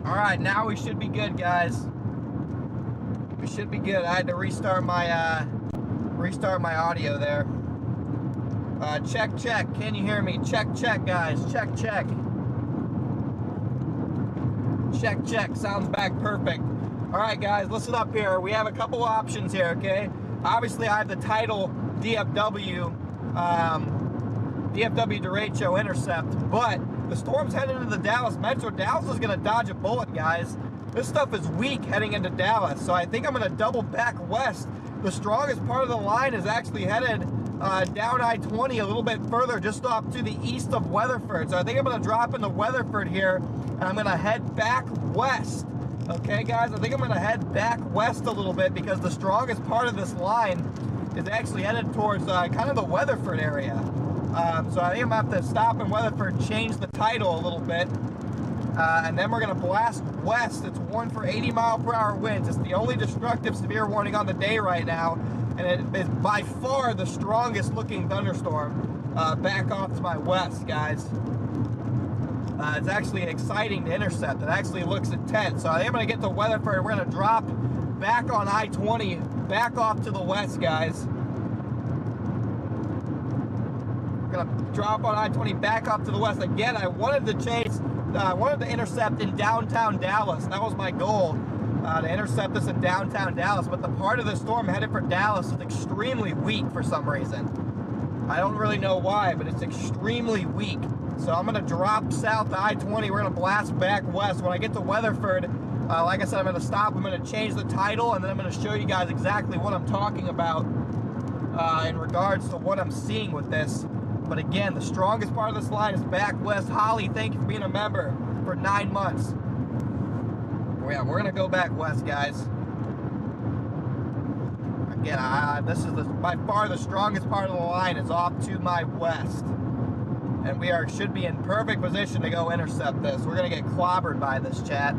All right, now we should be good, guys. We should be good. I had to restart my audio there. Check, check. Can you hear me? Check, check, guys. Check, check. Check, check. Sounds back perfect. All right, guys, listen up here. We have a couple options here, okay? Obviously, I have the title DFW derecho intercept, but the storm's heading into the Dallas metro. Dallas is going to dodge a bullet, guys. This stuff is weak heading into Dallas, so I think I'm going to double back west. The strongest part of the line is actually headed down I-20 a little bit further, just off to the east of Weatherford. So I think I'm going to drop into Weatherford here, and I'm going to head back west. Okay, guys, I think I'm going to head back west a little bit because the strongest part of this line is actually headed towards kind of the Weatherford area. So I think I'm going to have to stop in Weatherford, change the title a little bit, and then we're going to blast west. It's warned for 80-mile-per-hour winds. It's the only destructive severe warning on the day right now, and it is by far the strongest looking thunderstorm back off to my west, guys. It's actually exciting to intercept. It actually looks intense. So I think I'm going to get to Weatherford. We're going to drop back on I-20, back off to the west, guys. We're going to drop on I-20 back off to the west. Again, I wanted to intercept in downtown Dallas. That was my goal, to intercept this in downtown Dallas. But the part of the storm headed for Dallas is extremely weak for some reason. I don't really know why, but it's extremely weak. So I'm going to drop south to I-20. We're going to blast back west. When I get to Weatherford, like I said, I'm going to stop. I'm going to change the title, and then I'm going to show you guys exactly what I'm talking about in regards to what I'm seeing with this. But again, the strongest part of this line is back west. Holly, thank you for being a member for 9 months. Yeah, we're going to go back west, guys. Again, this is by far the strongest part of the line is off to my west. And we should be in perfect position to go intercept this. We're going to get clobbered by this, chat.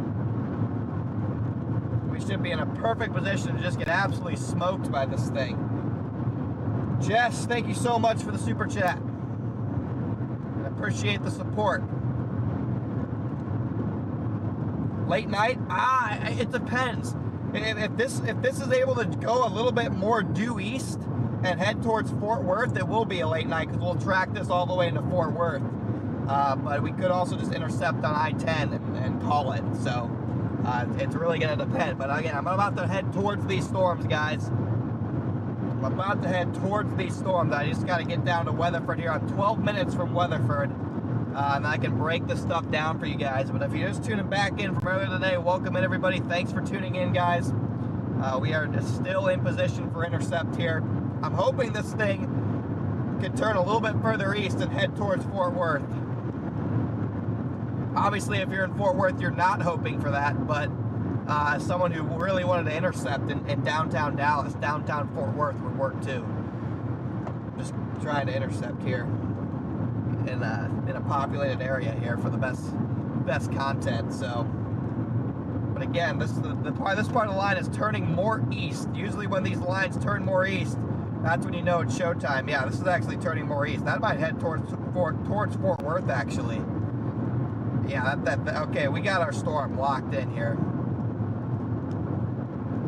We should be in a perfect position to just get absolutely smoked by this thing. Jess, thank you so much for the super chat. I appreciate the support. Late night? It depends. If this is able to go a little bit more due east and head towards Fort Worth, it will be a late night because we'll track this all the way into Fort Worth. But we could also just intercept on I-10 and call it. So it's really going to depend. But again, I'm about to head towards these storms, guys. I'm about to head towards these storms. I just got to get down to Weatherford here. I'm 12 minutes from Weatherford. And I can break this stuff down for you guys. But if you're just tuning back in from earlier today, welcome in, everybody. Thanks for tuning in, guys. We are just still in position for intercept here. I'm hoping this thing can turn a little bit further east and head towards Fort Worth. Obviously, if you're in Fort Worth, you're not hoping for that, but someone who really wanted to intercept in downtown Dallas, downtown Fort Worth would work too. Just trying to intercept here in a populated area here for the best content. So, but again, this part of the line is turning more east. Usually, when these lines turn more east, that's when you know it's showtime. Yeah, this is actually turning more east. That might head towards Fort Worth, actually. Yeah, okay, we got our storm locked in here.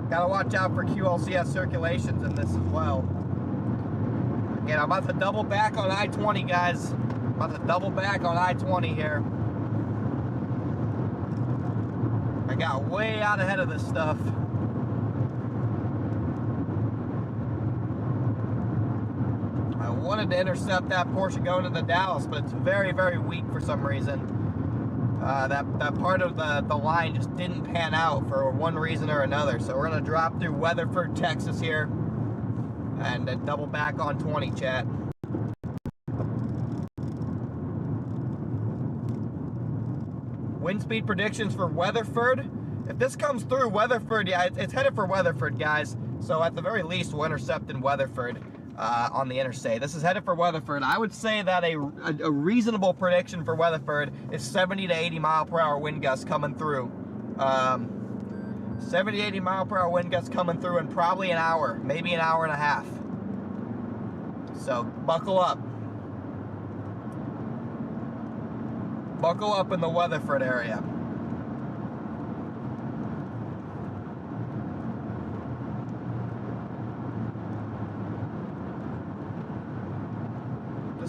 Gotta watch out for QLCS circulations in this as well. Again, I'm about to double back on I-20, guys. I'm about to double back on I-20 here. I got way out ahead of this stuff. I wanted to intercept that portion going into Dallas, but it's very, very weak for some reason. That part of the line just didn't pan out for one reason or another. So we're going to drop through Weatherford, Texas here, and then double back on 20, chat. Wind speed predictions for Weatherford. If this comes through Weatherford, yeah, it's headed for Weatherford, guys. So at the very least, we'll intercept in Weatherford on the interstate. This is headed for Weatherford. I would say that a reasonable prediction for Weatherford is 70 to 80 mile per hour wind gusts coming through. 70 to 80 mile per hour wind gusts coming through in probably an hour, maybe an hour and a half. So buckle up. Buckle up in the Weatherford area.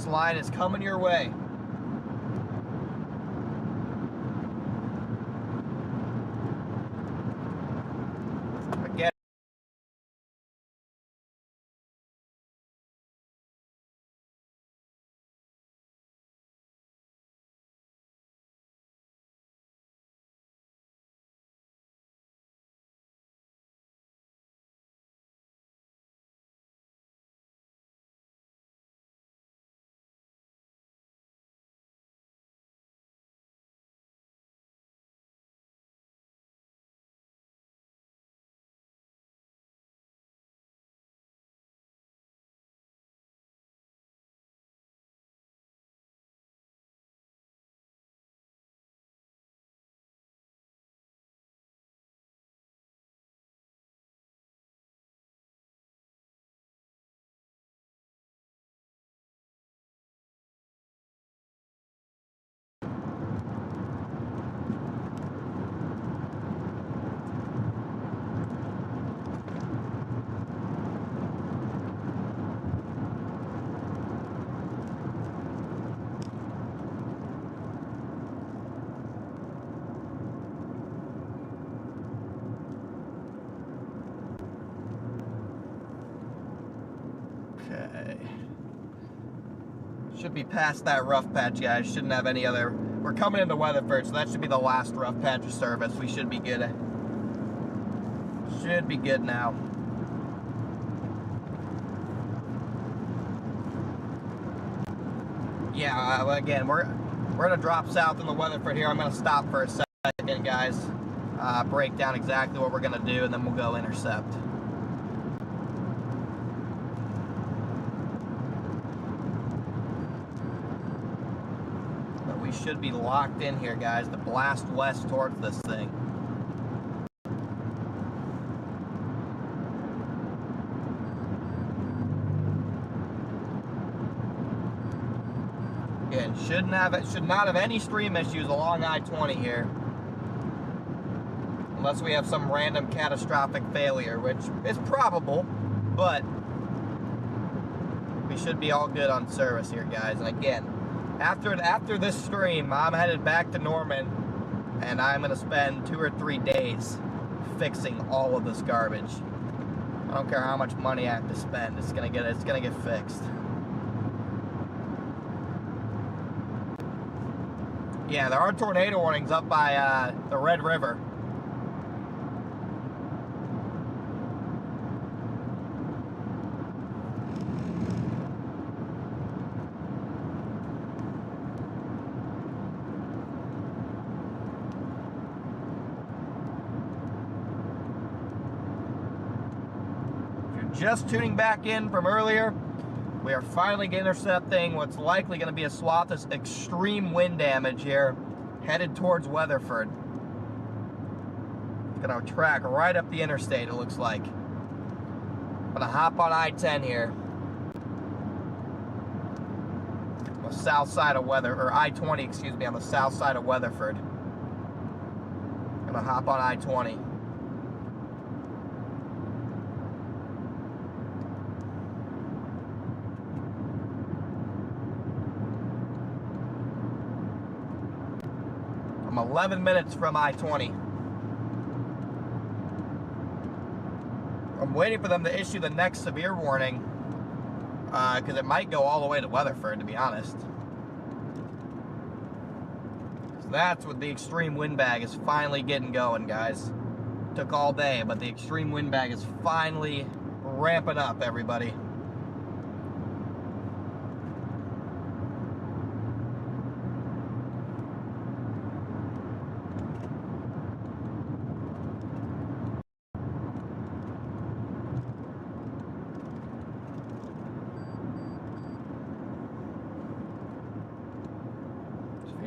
line is coming your way. Again. Okay. Should be past that rough patch, guys. Shouldn't have any other. We're coming into Weatherford, so that should be the last rough patch of service. We should be good. Should be good now. Yeah, again, we're gonna drop south in the Weatherford here. I'm gonna stop for a second, guys. Break down exactly what we're gonna do, and then we'll go intercept. But we should be locked in here, guys, to blast west towards this thing. Again, should not have any stream issues along I-20 here. Unless we have some random catastrophic failure, which is probable, but we should be all good on service here, guys. And again, after this stream, I'm headed back to Norman, and I'm gonna spend 2 or 3 days fixing all of this garbage. I don't care how much money I have to spend, it's gonna get fixed. Yeah, there are tornado warnings up by the Red River. If you're just tuning back in from earlier, we are finally intercepting what's likely going to be a swath of extreme wind damage here, headed towards Weatherford. It's going to track right up the interstate, it looks like. I'm going to hop on I-10 here. On the south side of or I-20, excuse me, on the south side of Weatherford. I'm going to hop on I-20. I'm 11 minutes from I-20. I'm waiting for them to issue the next severe warning, because it might go all the way to Weatherford, to be honest. So that's what the extreme windbag is finally getting going, guys. Took all day, but the extreme windbag is finally ramping up, everybody.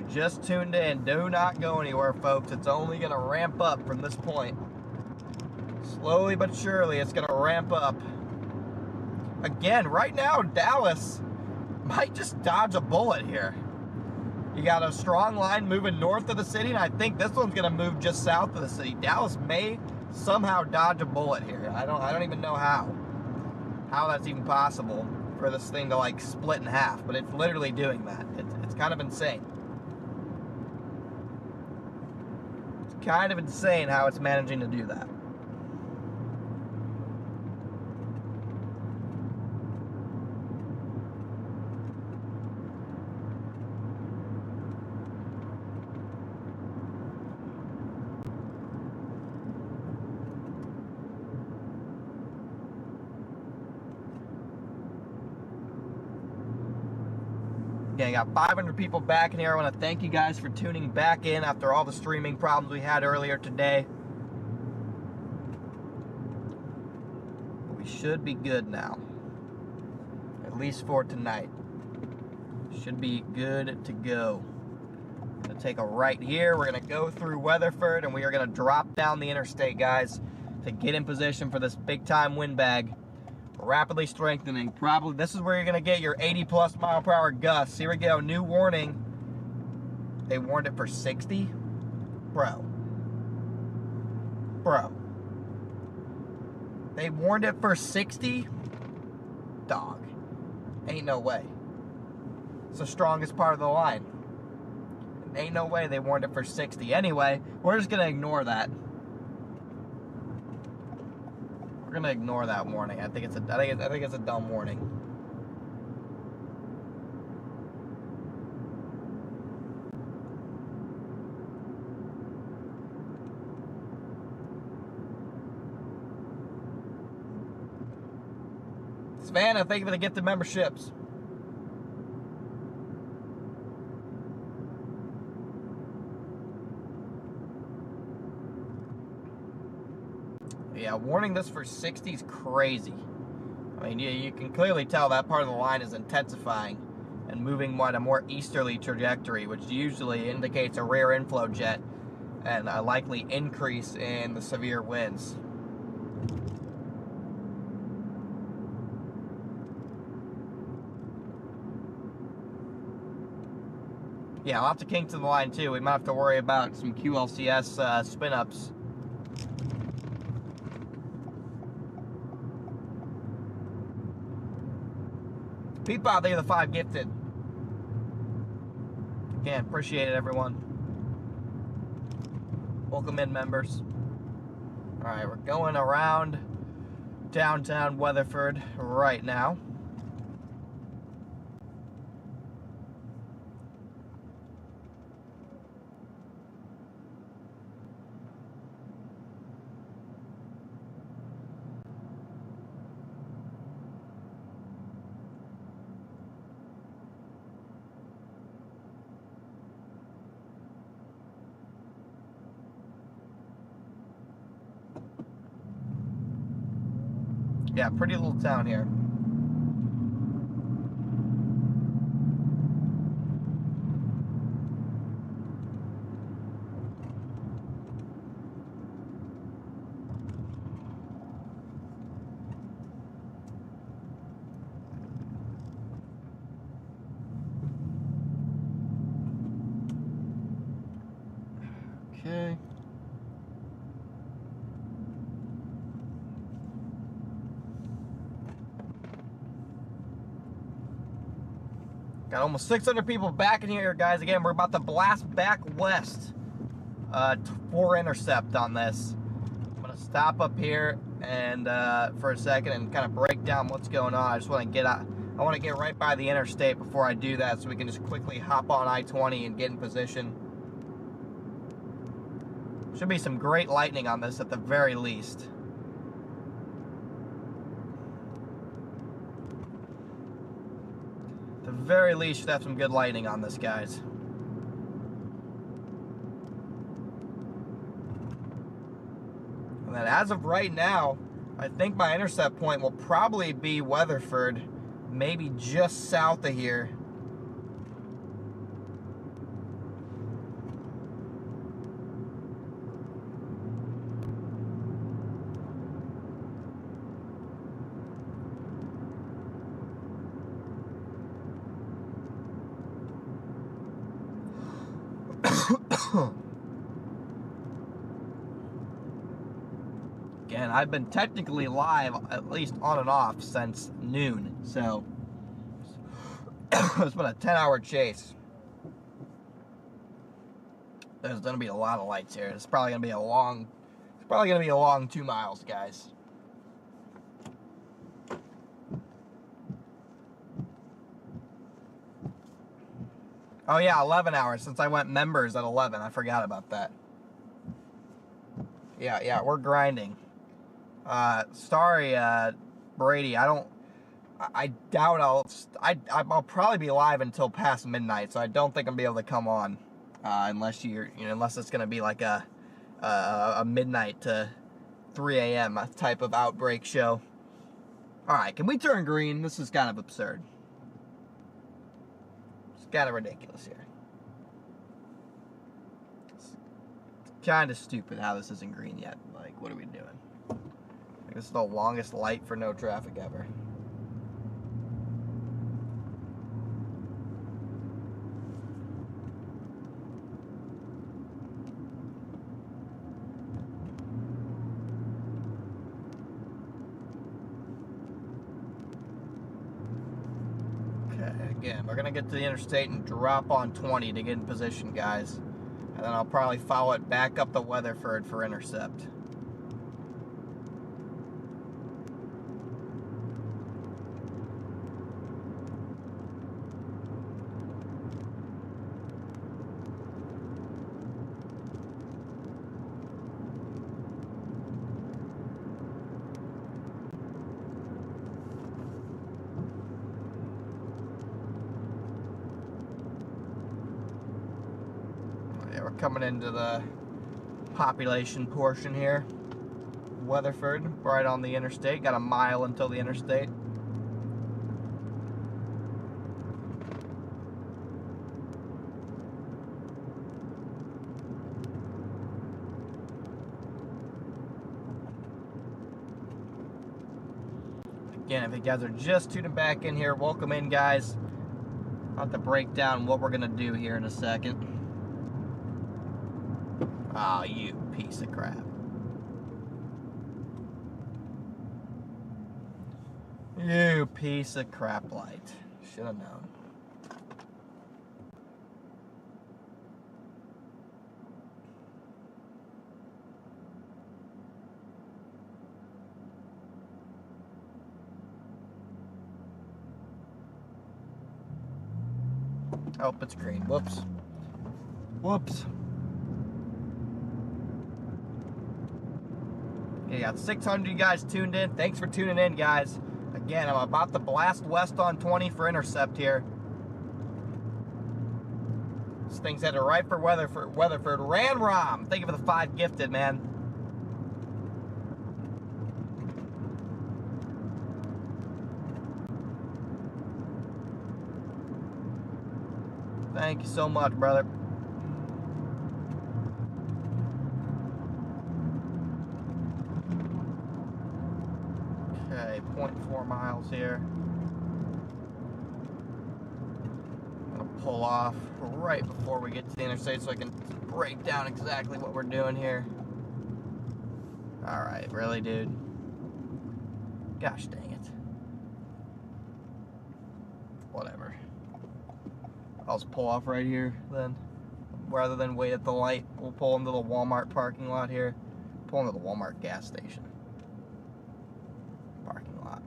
Just tuned in, do not go anywhere, folks. It's only going to ramp up from this point. Slowly but surely, it's going to ramp up. Again, right now, Dallas might just dodge a bullet here. You got a strong line moving north of the city, and I think this one's going to move just south of the city. Dallas may somehow dodge a bullet here. I don't even know how that's even possible for this thing to like split in half, but it's literally doing that. It's kind of insane. It's kind of insane how it's managing to do that. Okay, got 500 people back in here. I want to thank you guys for tuning back in after all the streaming problems we had earlier today. But we should be good now. At least for tonight. Should be good to go. I'm going to take a right here. We're going to go through Weatherford, and we are going to drop down the interstate, guys, to get in position for this big-time windbag. Rapidly strengthening. Probably this is where you're going to get your 80+ mile per hour gusts. Here we go. New warning. They warned it for 60. Bro. They warned it for 60? Dog. Ain't no way. It's the strongest part of the line. Ain't no way they warned it for 60. Anyway, we're just going to ignore that. We're gonna ignore that warning. I think it's a dumb warning. Savannah, thank you for the gift of memberships. Yeah, warning this for 60 is crazy. I mean, you can clearly tell that part of the line is intensifying and moving at a more easterly trajectory, which usually indicates a rare inflow jet and a likely increase in the severe winds. Yeah, lots of kinks in the line too. We might have to worry about some QLCS spin-ups. People out there, the 5 gifted. Again, appreciate it, everyone. Welcome in, members. Alright, we're going around downtown Weatherford right now. Yeah, pretty little town here. Okay. Got almost 600 people back in here, guys. Again, we're about to blast back west for Intercept on this. I'm gonna stop up here and for a second and kind of break down what's going on. I just want to get out. I want to get right by the interstate before I do that, so we can just quickly hop on I-20 and get in position. Should be some great lightning on this at the very least. At the very least, should have some good lightning on this, guys. And then as of right now, I think my intercept point will probably be Weatherford, maybe just south of here. Again, I've been technically live, at least on and off, since noon, so It's been a 10-hour chase. There's gonna be a lot of lights here. It's probably gonna be a long 2 miles, guys. Oh yeah, 11 hours since I went members at 11. I forgot about that. Yeah, we're grinding. Sorry, Brady. I doubt I'll probably be live until past midnight, so I don't think I'm gonna be able to come on unless unless it's gonna be like a midnight to 3 a.m. type of outbreak show. All right, can we turn green? This is kind of absurd. It's kind of ridiculous here. It's kind of stupid how this isn't green yet. Like, what are we doing? Like, this is the longest light for no traffic ever. Again, we're going to get to the interstate and drop on 20 to get in position, guys. And then I'll probably follow it back up the Weatherford for intercept. Yeah, we're coming into the population portion here. Weatherford, right on the interstate. Got a mile until the interstate. Again, if you guys are just tuning back in here, welcome in, guys. I'll have to break down what we're going to do here in a second. Oh, you piece of crap. You piece of crap light. Should have known. Oh, it's green. Whoops. Whoops. You got 600 of you guys tuned in. Thanks for tuning in, guys. Again, I'm about to blast west on 20 for intercept here. This thing's headed right for Weatherford. Ram. Thank you for the 5 gifted, man. Thank you so much, brother. Okay, 0.4 miles here. I'm gonna pull off right before we get to the interstate so I can break down exactly what we're doing here. Alright, really, dude? Gosh dang it. Whatever. I'll just pull off right here then. Rather than wait at the light, we'll pull into the Walmart parking lot here. Pull into the Walmart gas station. Parking lot.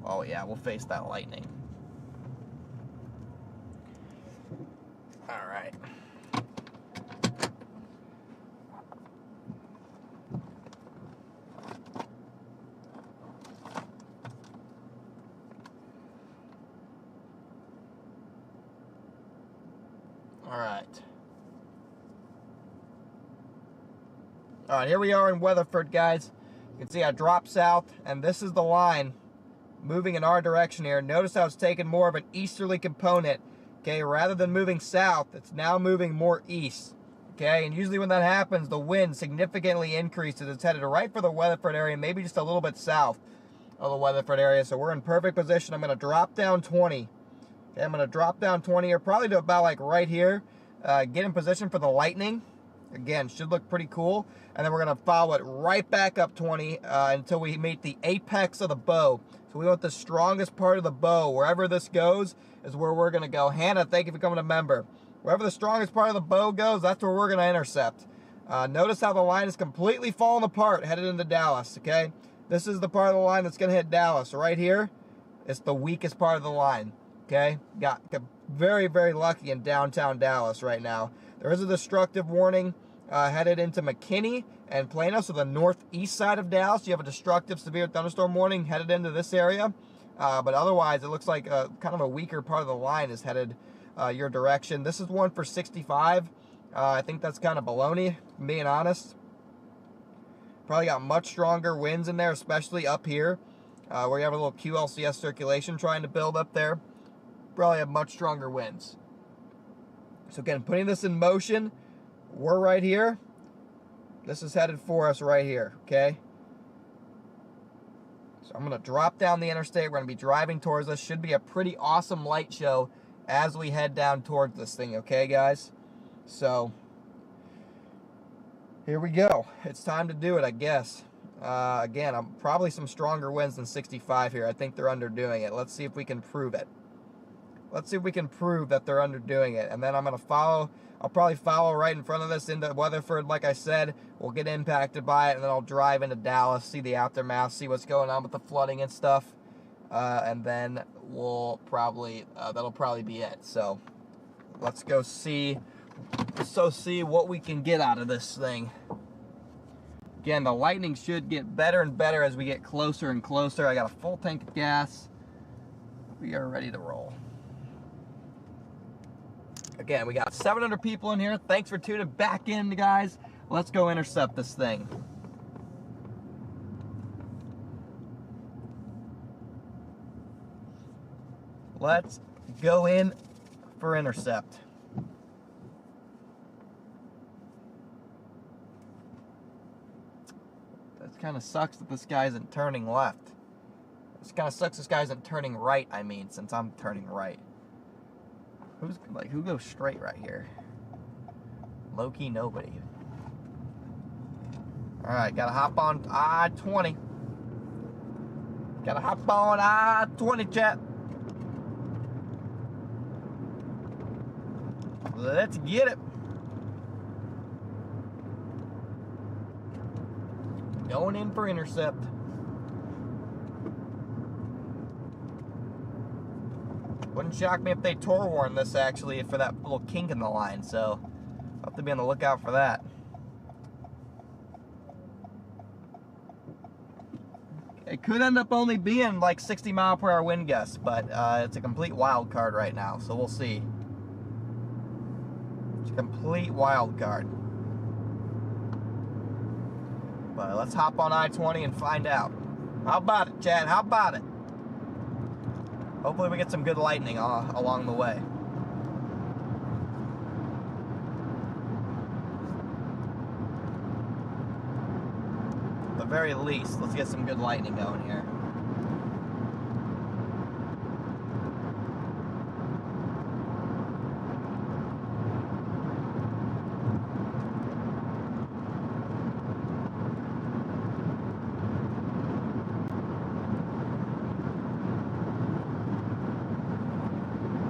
Oh yeah, we'll face that lightning. Alright. Alright, here we are in Weatherford, guys. You can see I dropped south, and this is the line moving in our direction here. Notice how it's taking more of an easterly component. Okay, rather than moving south, it's now moving more east. Okay, and usually when that happens, the wind significantly increases. It's headed right for the Weatherford area, maybe just a little bit south of the Weatherford area. So we're in perfect position. I'm going to drop down 20. Okay, I'm going to drop down 20 here, probably to about like right here. Get in position for the lightning. Again, should look pretty cool. And then we're going to follow it right back up 20 until we meet the apex of the bow. So we want the strongest part of the bow. Wherever this goes is where we're going to go. Hannah, thank you for becoming a member. Wherever the strongest part of the bow goes, that's where we're going to intercept. Notice how the line is completely falling apart headed into Dallas, okay? This is the part of the line that's going to hit Dallas. Right here, it's the weakest part of the line, okay? Got very, very lucky in downtown Dallas right now. There is a destructive warning headed into McKinney and Plano, so the northeast side of Dallas. You have a destructive severe thunderstorm warning headed into this area. But otherwise, it looks like kind of a weaker part of the line is headed your direction. This is one for 65. I think that's kind of baloney, being honest. Probably got much stronger winds in there, especially up here, where you have a little QLCS circulation trying to build up there. Probably have much stronger winds. So again, putting this in motion, we're right here. This is headed for us right here, okay? So I'm going to drop down the interstate. We're going to be driving towards this. Should be a pretty awesome light show as we head down towards this thing, okay, guys? So here we go. It's time to do it, I guess. Again, I'm probably some stronger winds than 65 here. I think they're underdoing it. Let's see if we can prove it. Let's see if we can prove that they're underdoing it. And then I'm going to follow. I'll probably follow right in front of this into Weatherford. Like I said, we'll get impacted by it. And then I'll drive into Dallas, see the aftermath, see what's going on with the flooding and stuff. And then we'll probably, that'll probably be it. So let's go see what we can get out of this thing. Again, the lightning should get better and better as we get closer and closer. I got a full tank of gas. We are ready to roll. Again, we got 700 people in here. Thanks for tuning back in, guys. Let's go intercept this thing. Let's go in for intercept. That kind of sucks that this guy isn't turning left. This kind of sucks this guy isn't turning right, I mean, since I'm turning right. Who goes straight right here? Low-key nobody. Alright, gotta hop on I-20. Gotta hop on I-20, chat. Let's get it. Going in for intercept. Wouldn't shock me if they Tor warned this actually for that little kink in the line, so I'll have to be on the lookout for that. It could end up only being like 60-mile-per-hour wind gusts, but it's a complete wild card right now, so we'll see. It's a complete wild card. But let's hop on I-20 and find out. How about it, Chad? How about it? Hopefully we get some good lightning along the way. At the very least, let's get some good lightning going here.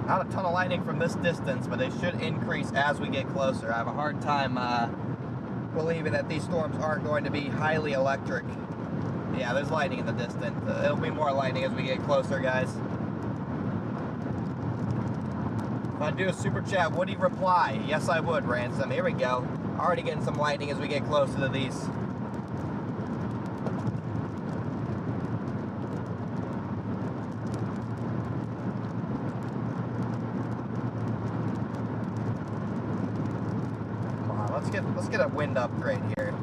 Not a ton of lightning from this distance, but it should increase as we get closer. I have a hard time believing that these storms aren't going to be highly electric. Yeah, there's lightning in the distance. It'll be more lightning as we get closer, guys. If I do a super chat, would he reply? Yes, I would, Ransom. Here we go. Already getting some lightning as we get closer to these. Let's get a wind upgrade here.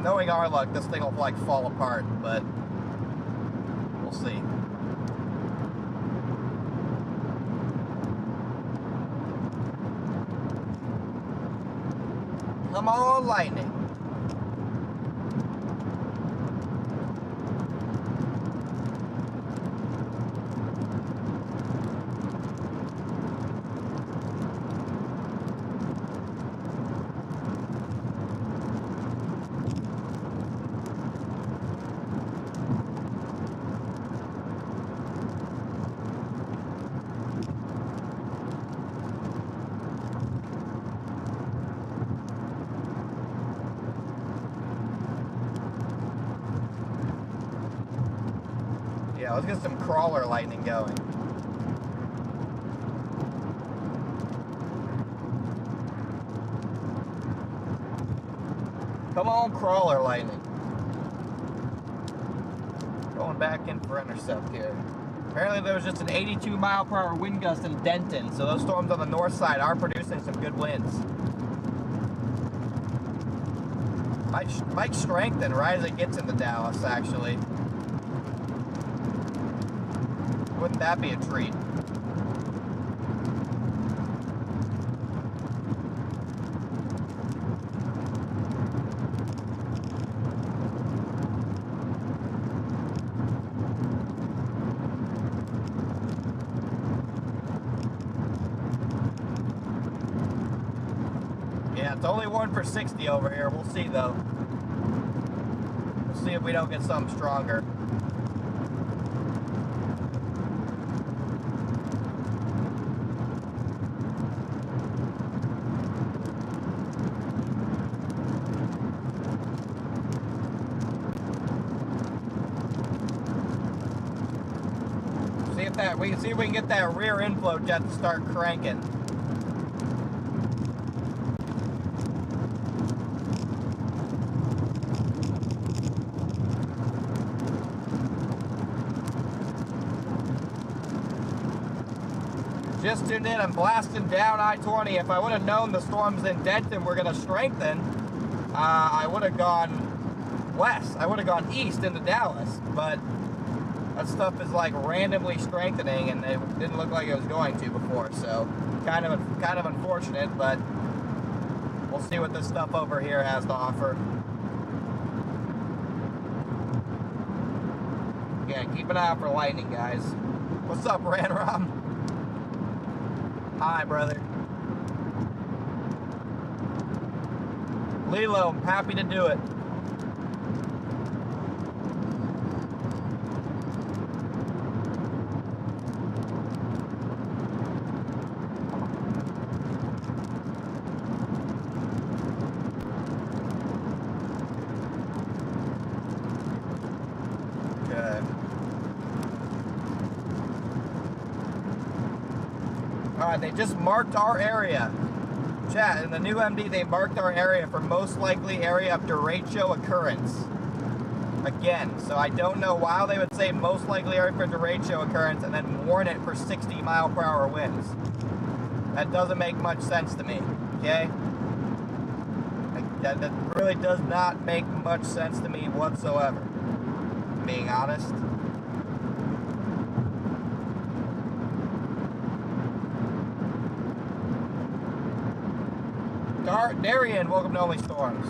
Knowing our luck, this thing will like fall apart, but we'll see. Come on, lightning. go. Let's get some crawler lightning going. Come on, crawler lightning. Going back in for intercept here. Apparently there was just an 82 mile per hour wind gust in Denton, so those storms on the north side are producing some good winds. Might strengthen right as it gets into Dallas, actually. Wouldn't that be a treat? Yeah, it's only 1 for 60 over here. We'll see, though. We'll see if we don't get something stronger. We can see if we can get that rear inflow jet to start cranking. Just tuned in, I'm blasting down I-20. If I would have known the storms in Denton were going to strengthen, I would have gone west. I would have gone east into Dallas, but that stuff is like randomly strengthening, and it didn't look like it was going to before. So kind of unfortunate, but we'll see what this stuff over here has to offer. Yeah, keep an eye out for lightning, guys. What's up, Ranrom? Hi, brother. Lilo, I'm happy to do it. Alright, they just marked our area. Chat, in the new MD, they marked our area for most likely area of derecho occurrence. Again, so I don't know why they would say most likely area for derecho occurrence and then warn it for 60 mile per hour winds. That doesn't make much sense to me, okay? That really does not make much sense to me whatsoever, being honest. Darian, welcome to Only Storms.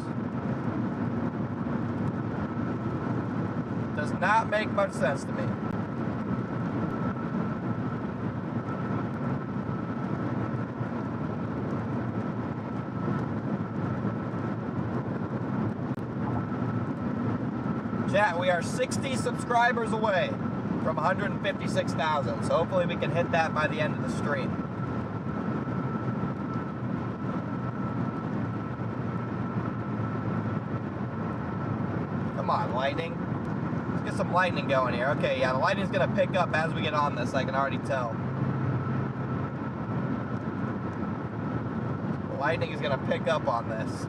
Does not make much sense to me. Chat, we are 60 subscribers away from 156,000, so hopefully we can hit that by the end of the stream. Come on, lightning. Let's get some lightning going here. Okay, yeah, the lightning's gonna pick up as we get on this, I can already tell. The lightning is gonna pick up on this.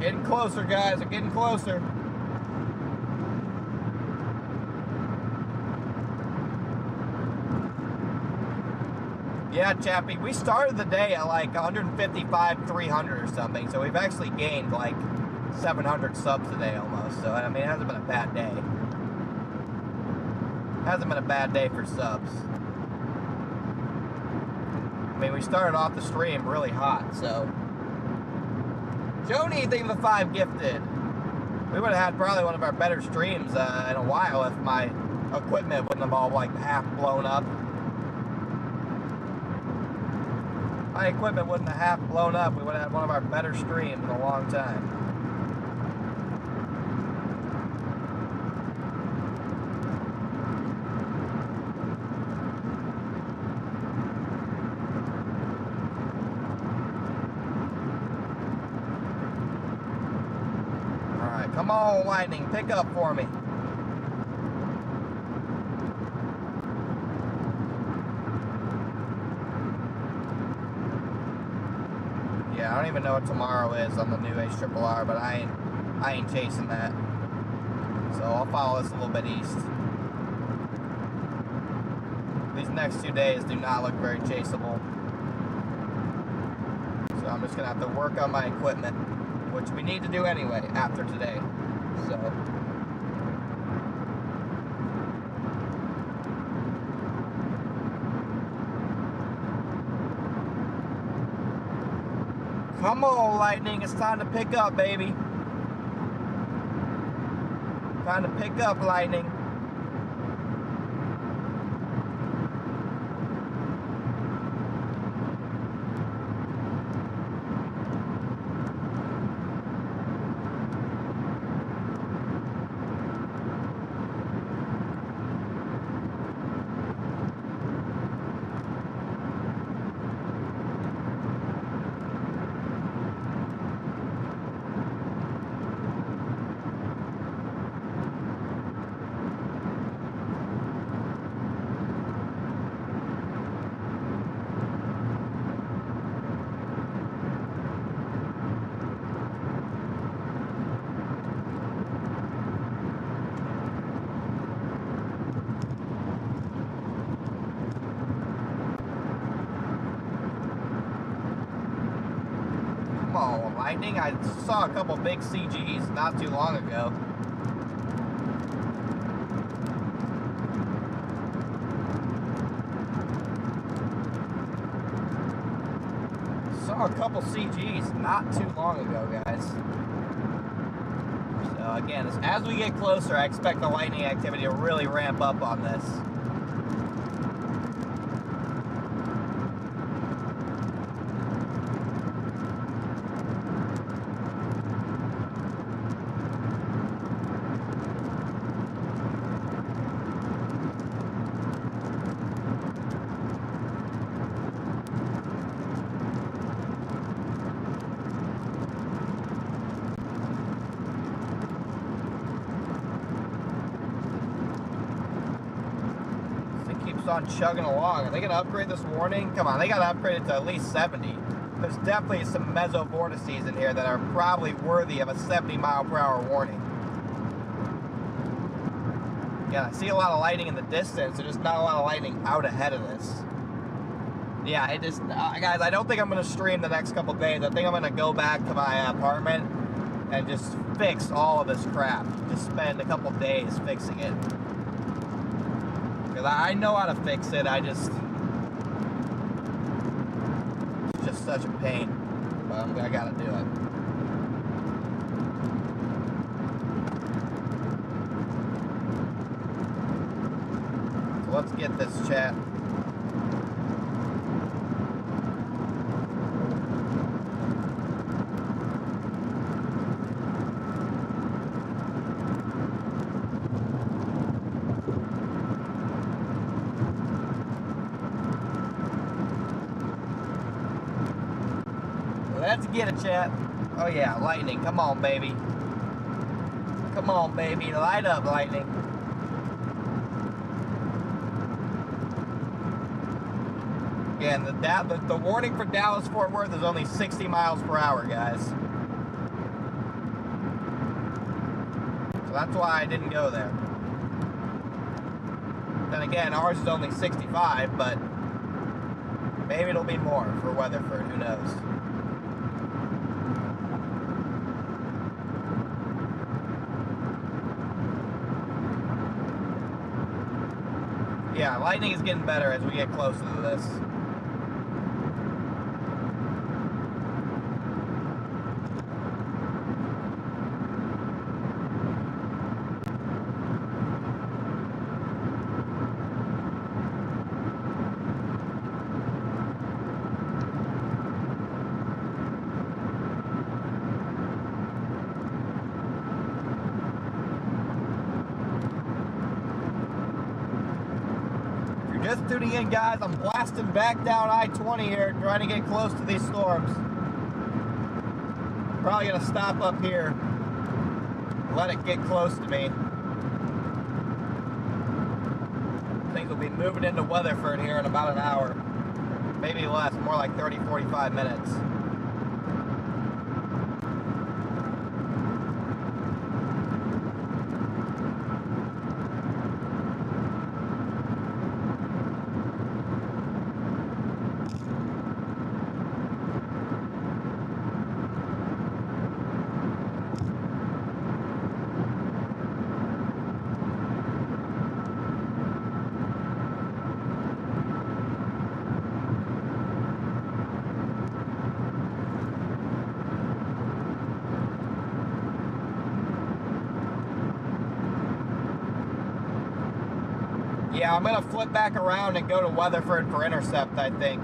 Getting closer, guys. I'm getting closer. Yeah, Chappie, we started the day at like 155, 300 or something, so we've actually gained like 700 subs today almost. So, I mean, it hasn't been a bad day. Hasn't been a bad day for subs. I mean, we started off the stream really hot, so... Joni, thank you for the 5 gifted. We would have had probably one of our better streams in a while if my equipment wouldn't have all like half blown up. My equipment wouldn't have half blown up. We would have had one of our better streams in a long time. Alright, come on, lightning, pick up for me. Yeah, I don't even know what tomorrow is on the new HRRR, but I ain't chasing that. So I'll follow this a little bit east. These next 2 days do not look very chaseable. So I'm just gonna have to work on my equipment, which we need to do anyway after today. So come on, lightning, it's time to pick up, baby. Time to pick up, lightning. Oh, lightning. I saw a couple big CGs not too long ago. Saw a couple CGs not too long ago, guys. So again, as we get closer, I expect the lightning activity to really ramp up on this. On chugging along. Are they gonna upgrade this warning? Come on, they gotta upgrade it to at least 70. There's definitely some mesovortices in here that are probably worthy of a 70-mile-per-hour warning. Yeah, I see a lot of lightning in the distance. There's just not a lot of lightning out ahead of this. Yeah, it just, guys, I don't think I'm gonna stream the next couple days. I think I'm gonna go back to my apartment and just fix all of this crap. Just spend a couple days fixing it. I know how to fix it, it's just such a pain, but I gotta do it. So let's get this, chat. Let's get it, chat. Oh yeah, lightning. Come on, baby. Come on, baby. Light up, lightning. Again, the warning for Dallas-Fort Worth is only 60 miles per hour, guys. So that's why I didn't go there. Then again, ours is only 65, but maybe it'll be more for Weatherford. Who knows? Yeah, lightning is getting better as we get closer to this. Just tuning in, guys, I'm blasting back down I-20 here, trying to get close to these storms. Probably gonna stop up here. let it get close to me. Things will be moving into Weatherford here in about an hour. Maybe less, more like 30, 45 minutes. Yeah, I'm gonna flip back around and go to Weatherford for intercept, I think.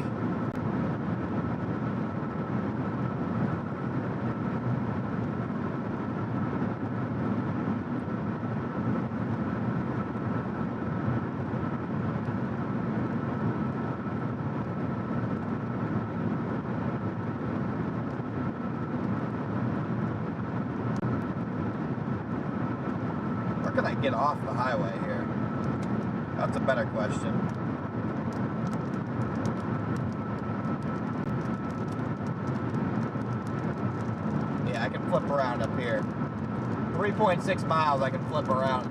Where can I get off the highway here? That's a better question. Yeah, I can flip around up here. 3.6 miles I can flip around.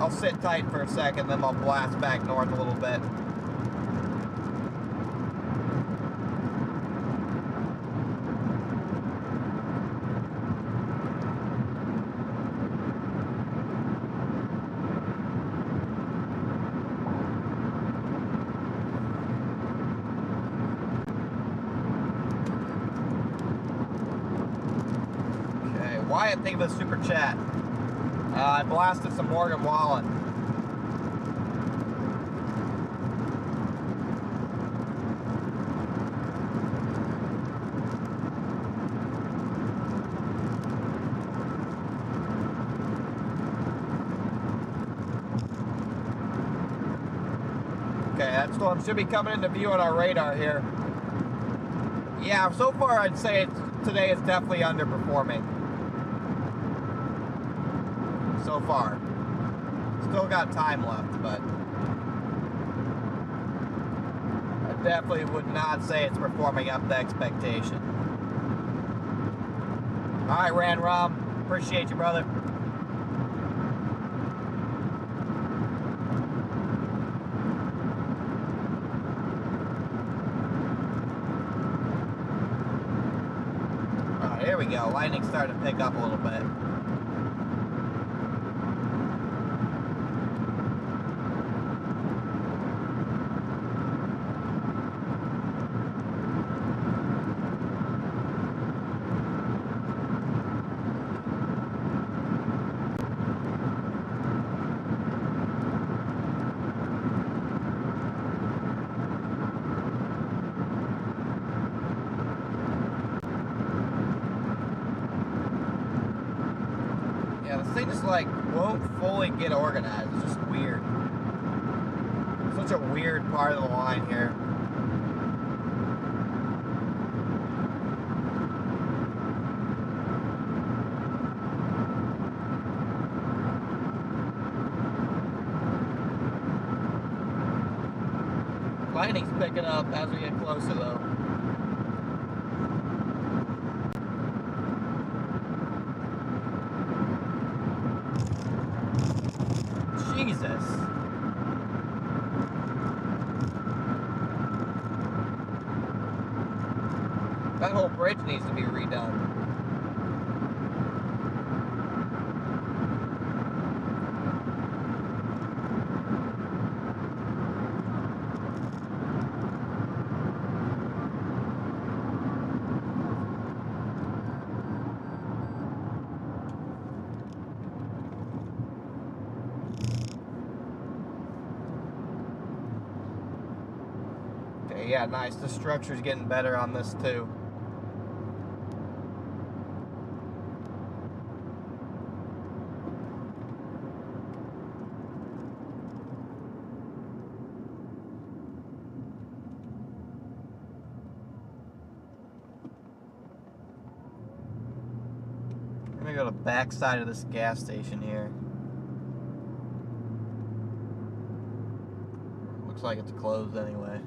I'll sit tight for a second, then I'll blast back north a little bit. Wyatt, think of the super chat. I blasted some Morgan Wallen. Okay, that storm should be coming into view on our radar here. Yeah, so far I'd say today is definitely underperforming. So far. Still got time left, but I definitely would not say it's performing up to expectation. Alright, Ran Rom. Appreciate you, brother. Alright, here we go. Lightning's starting to pick up a little bit. Thing just like won't fully get organized. It's just weird. Such a weird part of the line here. Lightning's picking up as we get closer though. Jesus. That whole bridge needs to be redone. Yeah, nice. The structure's getting better on this too. gonna go to the back side of this gas station here. Looks like it's closed anyway.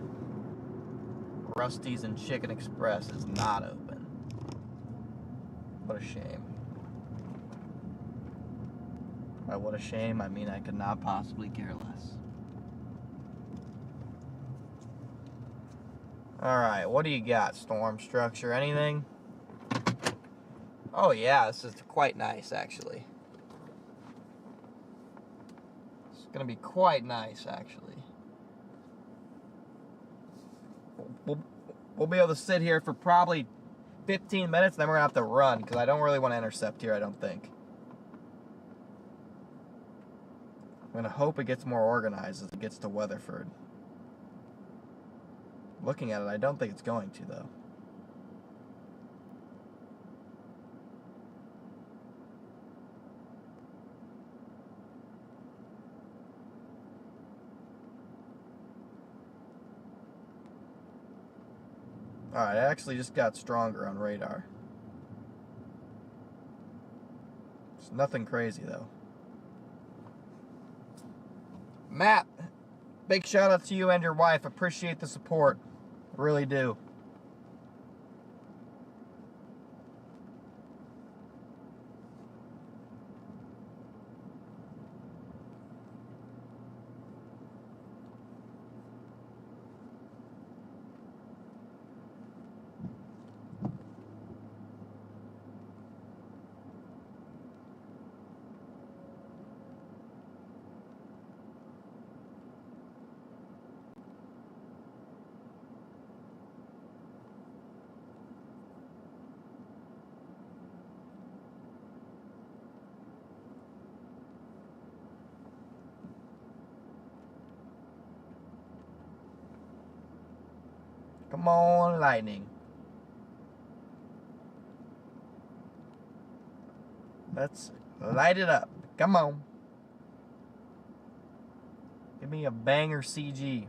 Rusty's and Chicken Express is not open. What a shame. By what a shame, I mean I could not possibly care less. Alright, what do you got, storm structure? Anything? Oh yeah, this is quite nice actually. It's gonna be quite nice actually. We'll be able to sit here for probably 15 minutes, then we're gonna have to run because I don't really want to intercept here, I don't think. I'm gonna hope it gets more organized as it gets to Weatherford. Looking at it, I don't think it's going to though. Alright, it actually just got stronger on radar. It's nothing crazy though. Matt, big shout out to you and your wife. Appreciate the support. I really do. Come on, lightning. Let's light it up. Come on. Give me a banger CG.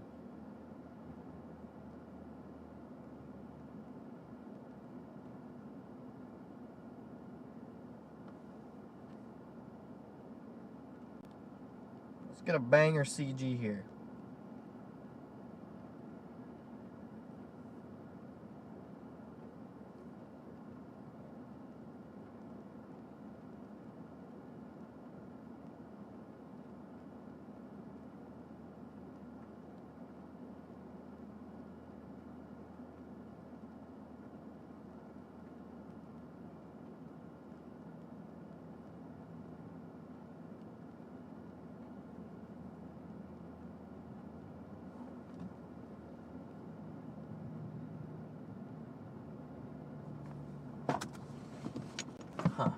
Let's get a banger CG here. Huh.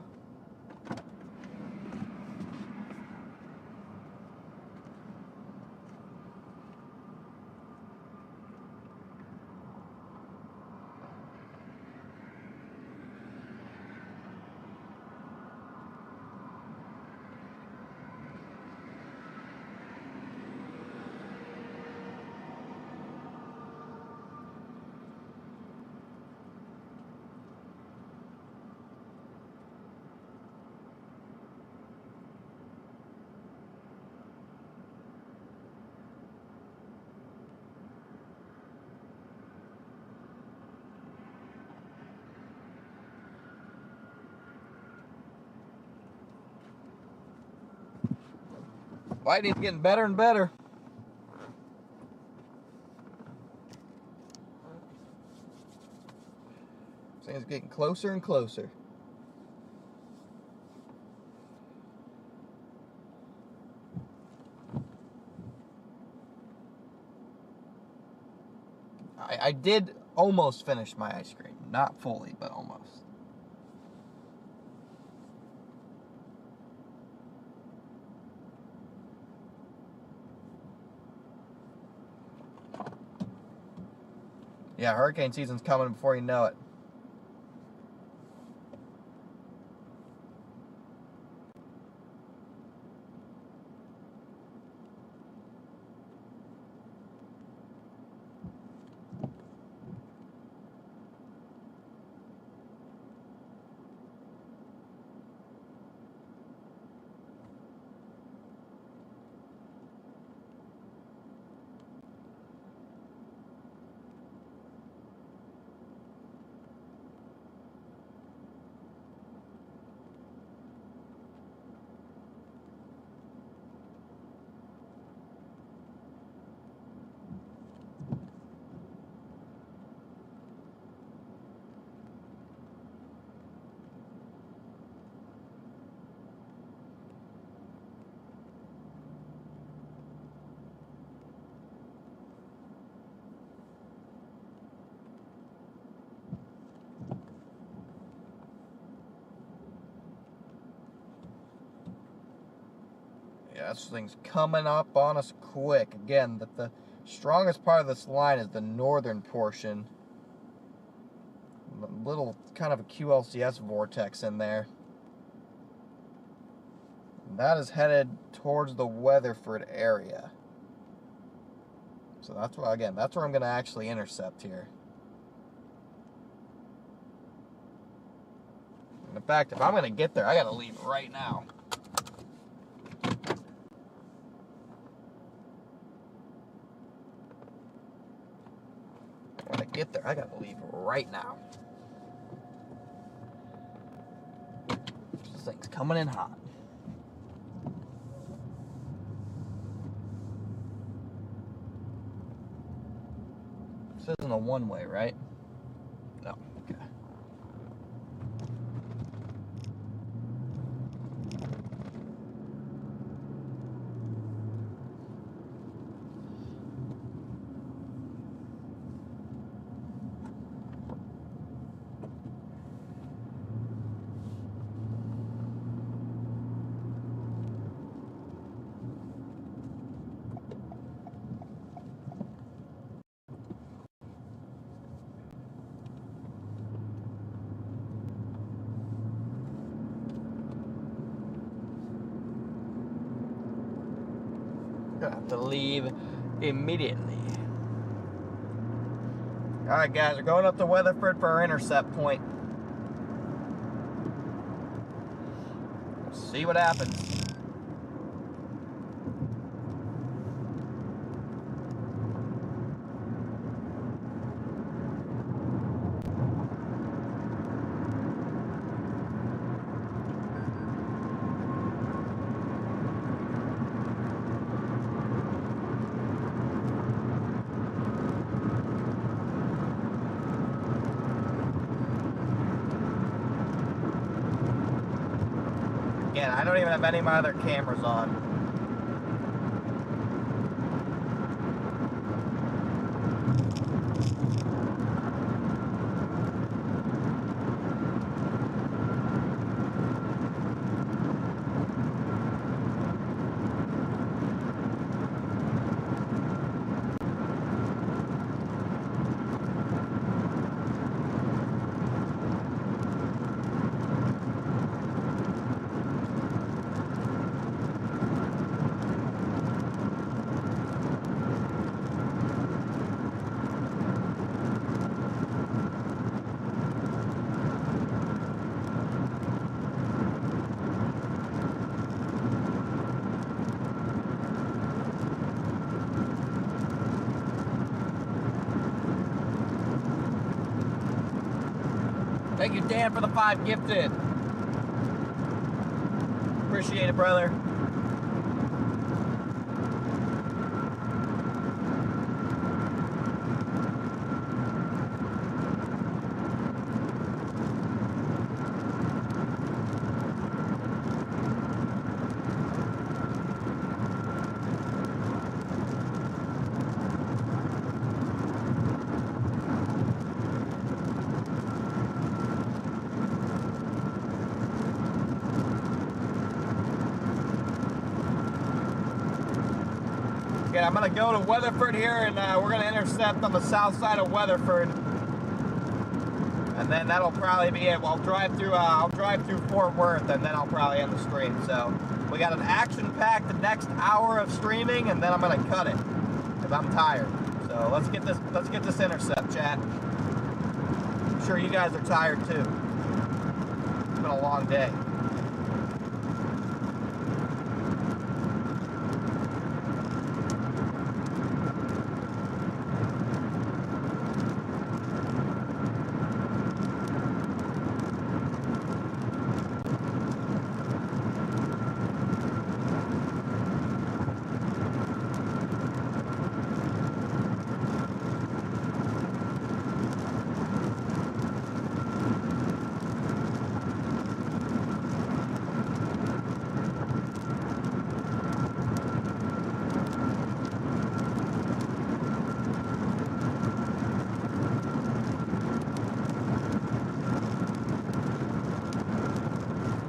Lightning's getting better and better. Things getting closer and closer. I did almost finish my ice cream. Not fully, but almost. Yeah, hurricane season's coming before you know it. Yeah, this thing's coming up on us quick. Again, the strongest part of this line is the northern portion. A little kind of a QLCS vortex in there. And that is headed towards the Weatherford area. So that's where, again, that's where I'm going to actually intercept here. And in fact, if I'm going to get there, I got to leave right now. When I get there, I gotta leave right now. This thing's coming in hot. This isn't a one-way, right? No. Okay. Gonna have to leave immediately. Alright guys, we're going up to Weatherford for our intercept point. Let's see what happens. Again, I don't even have any of my other cameras on. Thank you, Dan, for the 5 gifted. Appreciate it, brother. Okay, I'm gonna go to Weatherford here, and we're gonna intercept on the south side of Weatherford, and then that'll probably be it. I'll drive through Fort Worth, and then I'll probably end the stream. So we got an action-packed next hour of streaming, and then I'm gonna cut it because I'm tired. So let's get this intercept, chat. I'm sure you guys are tired too. It's been a long day.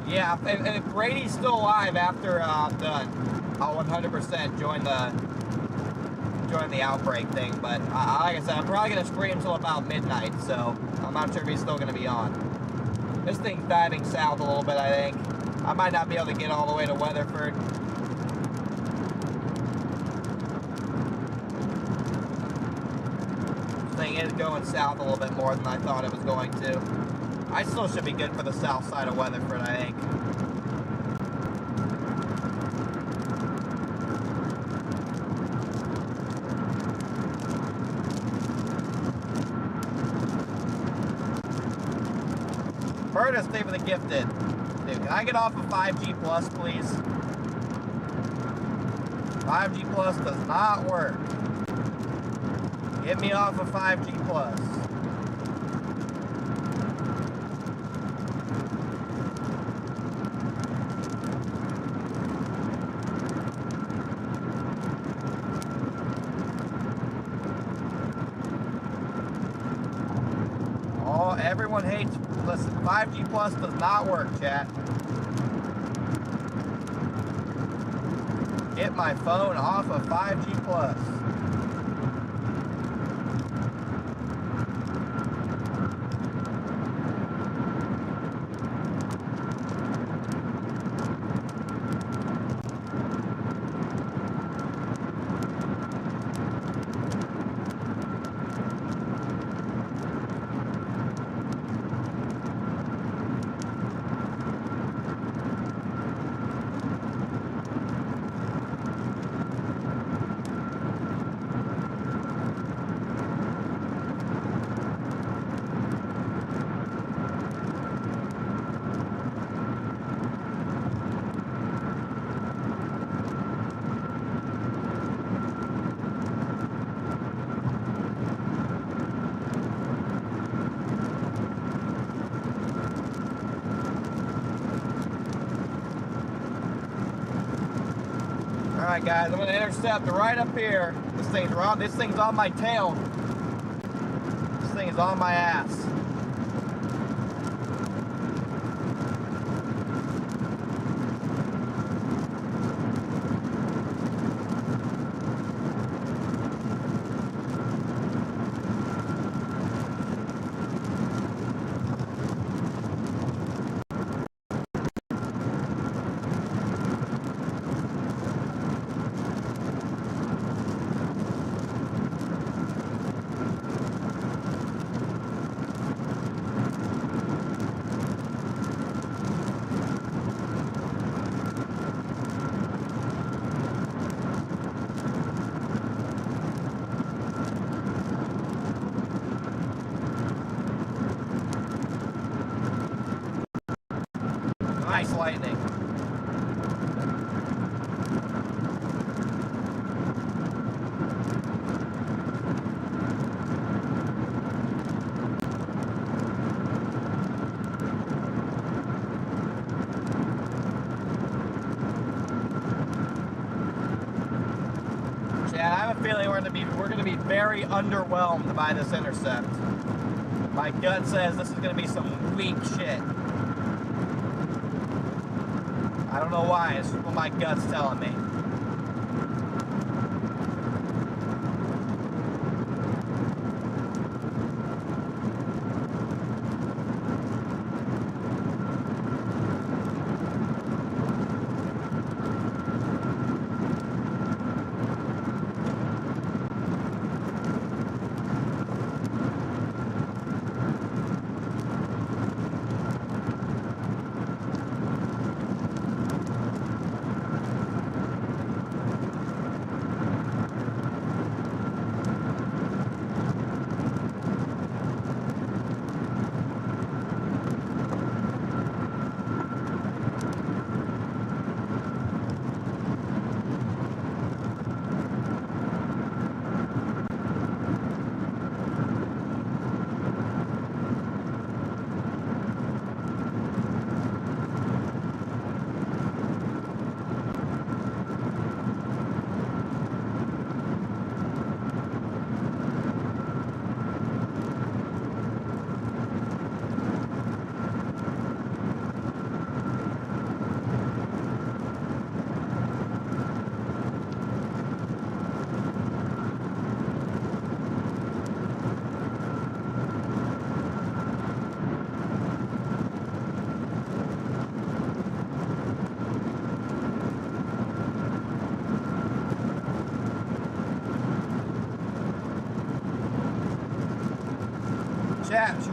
Yeah, if Brady's still alive after I'm done. I'll 100% join the outbreak thing. But like I said, I'm probably gonna stream until about midnight, so I'm not sure if he's still gonna be on. This thing's diving south a little bit, I think. I might not be able to get all the way to Weatherford. This thing is going south a little bit more than I thought it was going to. I still should be good for the south side of Weatherford, I think. Curtis, thank you for the gifted. Dude, can I get off of 5G Plus, please? 5G Plus does not work. Get me off of 5G Plus. Oh, everyone hates. Listen, 5G Plus does not work, chat. Get my phone off of 5G Plus. Alright guys, I'm gonna intercept right up here. This thing's on my tail. This thing is on my ass. Nice lightning. Yeah, I have a feeling we're gonna be very underwhelmed by this intercept. My gut says this is gonna be some weak shit. I don't know why, it's just what my gut's telling me.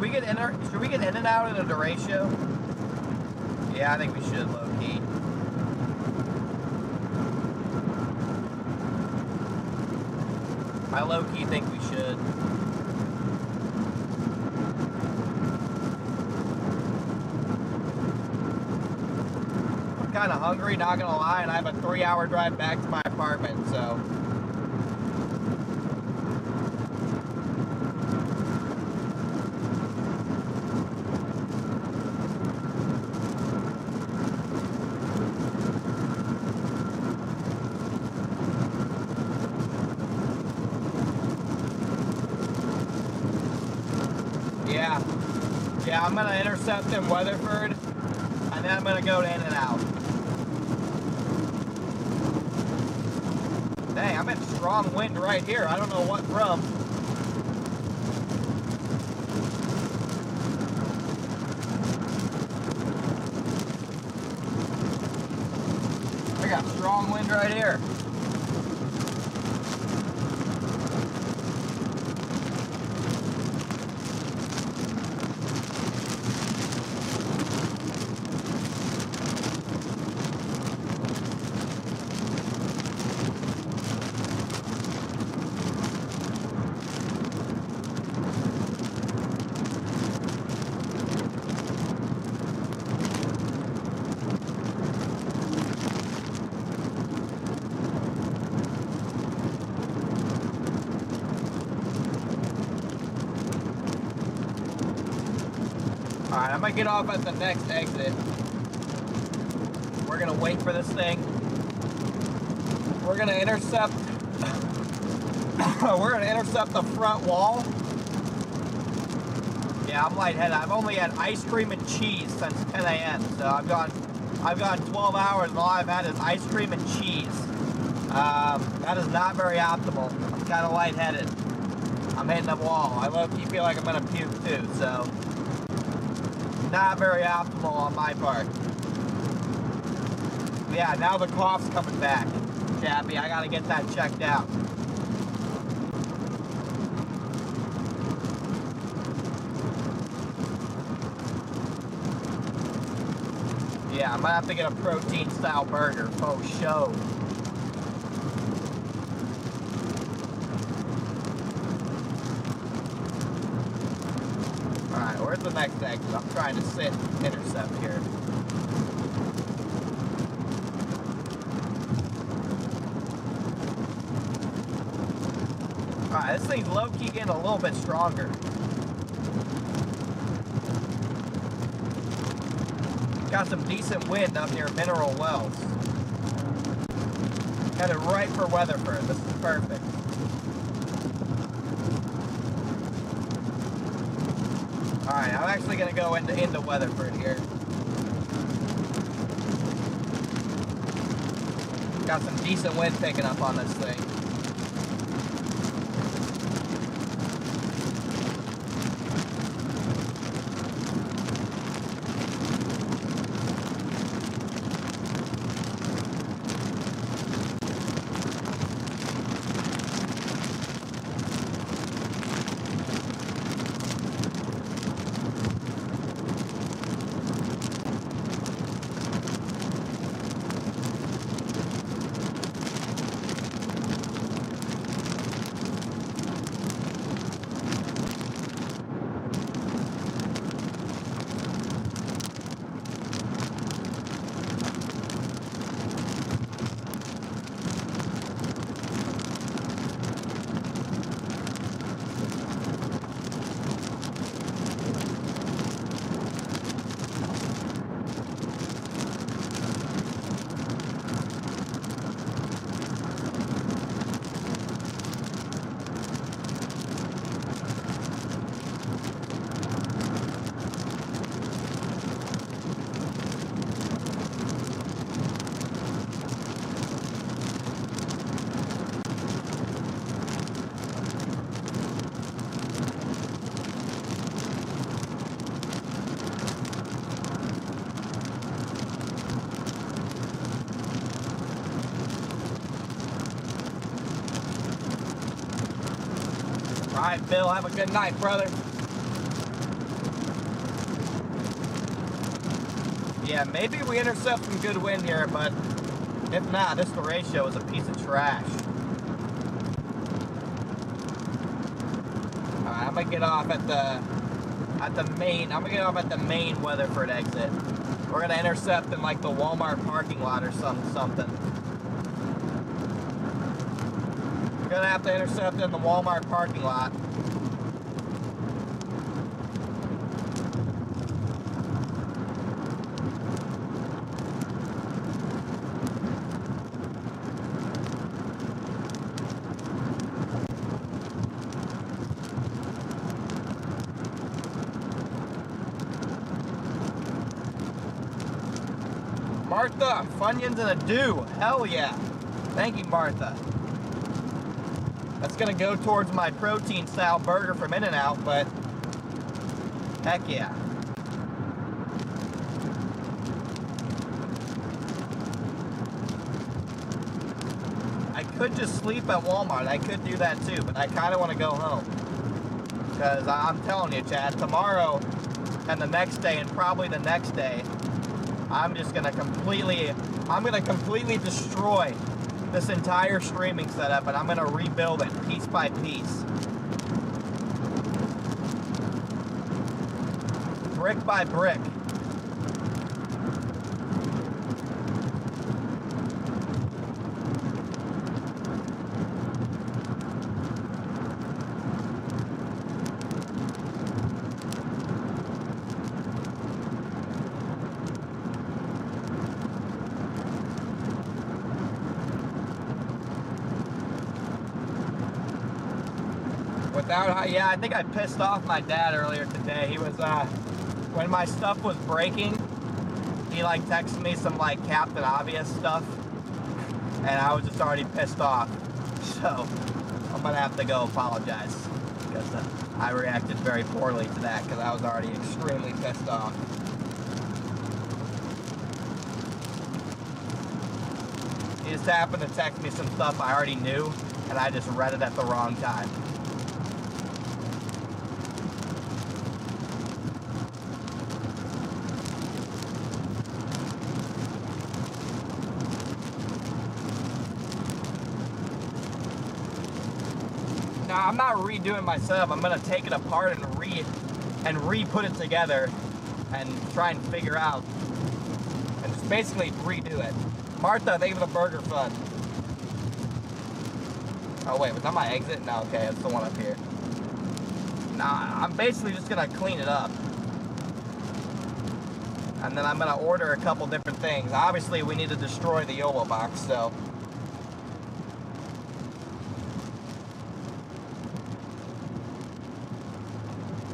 Should we get in and out in a derecho? Yeah, I think we should, low key. I low key think we should. I'm kind of hungry, not gonna lie, and I have a 3-hour drive back to my apartment, so. Yeah, I'm gonna intercept in Weatherford, and then I'm gonna go to in and out. Dang, I'm in strong wind right here. I don't know what from. I got strong wind right here. Alright, I'm gonna get off at the next exit. We're gonna wait for this thing. We're gonna intercept. We're gonna intercept the front wall. Yeah, I'm lightheaded. I've only had ice cream and cheese since 10 a.m. So I've gone 12 hours and all I've had is ice cream and cheese. That is not very optimal. I'm kind of lightheaded. I'm hitting the wall. I low-key feel like I'm gonna puke too, so. Not very optimal on my part. Yeah, now the cough's coming back. Chappie, I gotta get that checked out. Yeah, I'm gonna have to get a protein style burger for show. Alright, where's the next exit? I'm trying to sit intercept here. Alright, this thing's low-key getting a little bit stronger. Got some decent wind up near Mineral Wells. Headed right for Weatherford. This is perfect. Alright, I'm actually going to go into Weatherford here. Got some decent wind picking up on this thing. All right, Bill, have a good night, brother. Yeah, maybe we intercept some good wind here, but if not, this ratio is a piece of trash. Alright, I'm gonna get off at the main Weatherford exit. We're gonna intercept in like the Walmart parking lot or something. We're gonna have to intercept in the Walmart parking lot. Martha, Funyuns and a dew. Hell yeah. Thank you, Martha. That's gonna go towards my protein style burger from In-N-Out, but heck yeah. I could just sleep at Walmart. I could do that too, but I kind of want to go home. Because I'm telling you, Chad, tomorrow and the next day and probably the next day, I'm gonna completely destroy this entire streaming setup, and I'm gonna rebuild it piece by piece. Brick by brick. Yeah, I think I pissed off my dad earlier today. He was, when my stuff was breaking, he like texted me some like Captain Obvious stuff, and I was just already pissed off. So, I'm gonna have to go apologize, because I reacted very poorly to that, because I was already extremely pissed off. He just happened to text me some stuff I already knew, and I just read it at the wrong time. Now, I'm not redoing my setup. I'm gonna take it apart and re-put it together and try and figure out and just basically redo it. Martha, thank you for the burger fund. Oh wait, was that my exit? No, okay, it's the one up here. Nah, I'm basically just gonna clean it up. And then I'm gonna order a couple different things. Obviously, we need to destroy the YOLO box, so.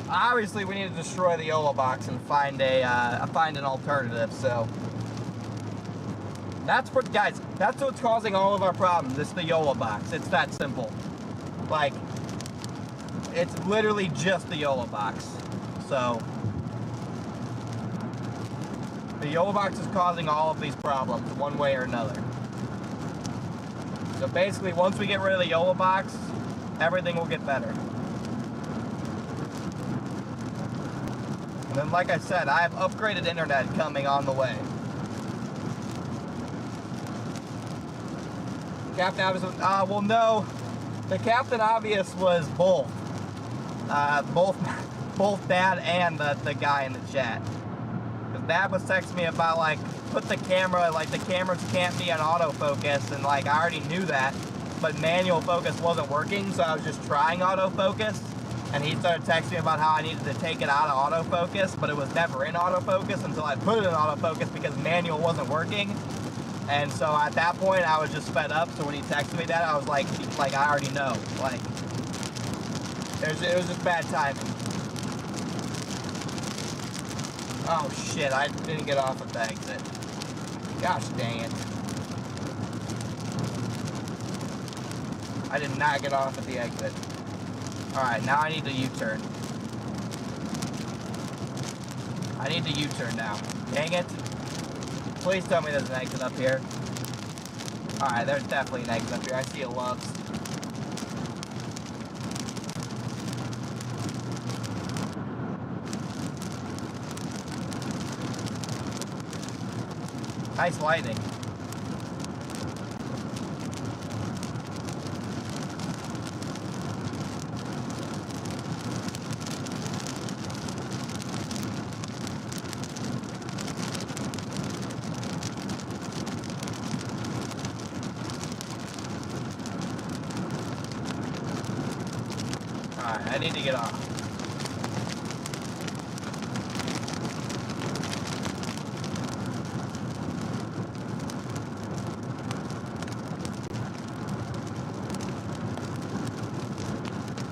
Obviously, we need to destroy the YOLO box and find an alternative. So that's what, guys. That's what's causing all of our problems. It's the YOLO box. It's that simple. Like, it's literally just the YOLO box. So the YOLO box is causing all of these problems, one way or another. So basically, once we get rid of the YOLO box, everything will get better. And then, like I said, I have upgraded internet coming on the way. Captain Obvious was, well, no. The Captain Obvious was both. Both Dad and the guy in the chat. Because Dad was texting me about, like, put the camera, like, the cameras can't be on autofocus, and, like, I already knew that, but manual focus wasn't working, so I was just trying autofocus. And he started texting me about how I needed to take it out of autofocus, but it was never in autofocus until I put it in autofocus because manual wasn't working. And so at that point, I was just fed up. So when he texted me that, I was like I already know. Like, it was just bad timing. Oh shit! I didn't get off at the exit. Gosh dang it! I did not get off at the exit. Alright, now I need to U-turn. I need to U-turn now. Dang it. Please tell me there's an exit up here. Alright, there's definitely an exit up here. I see a Love's. Nice lightning. Alright, I need to get off.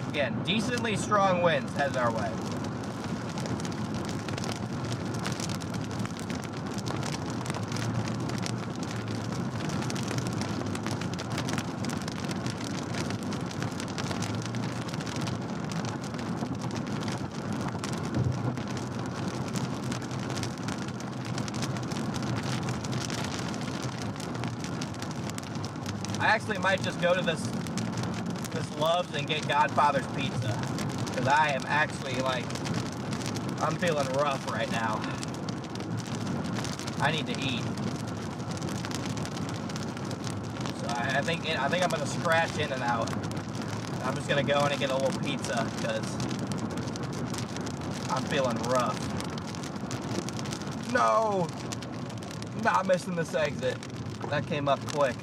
Again, decently strong winds headed our way. I actually might just go to this Love's and get Godfather's pizza, because I am actually like, I'm feeling rough right now. I need to eat. So I think I'm gonna scratch in and out. I'm just gonna go in and get a little pizza because I'm feeling rough. No, not missing this exit. That came up quick.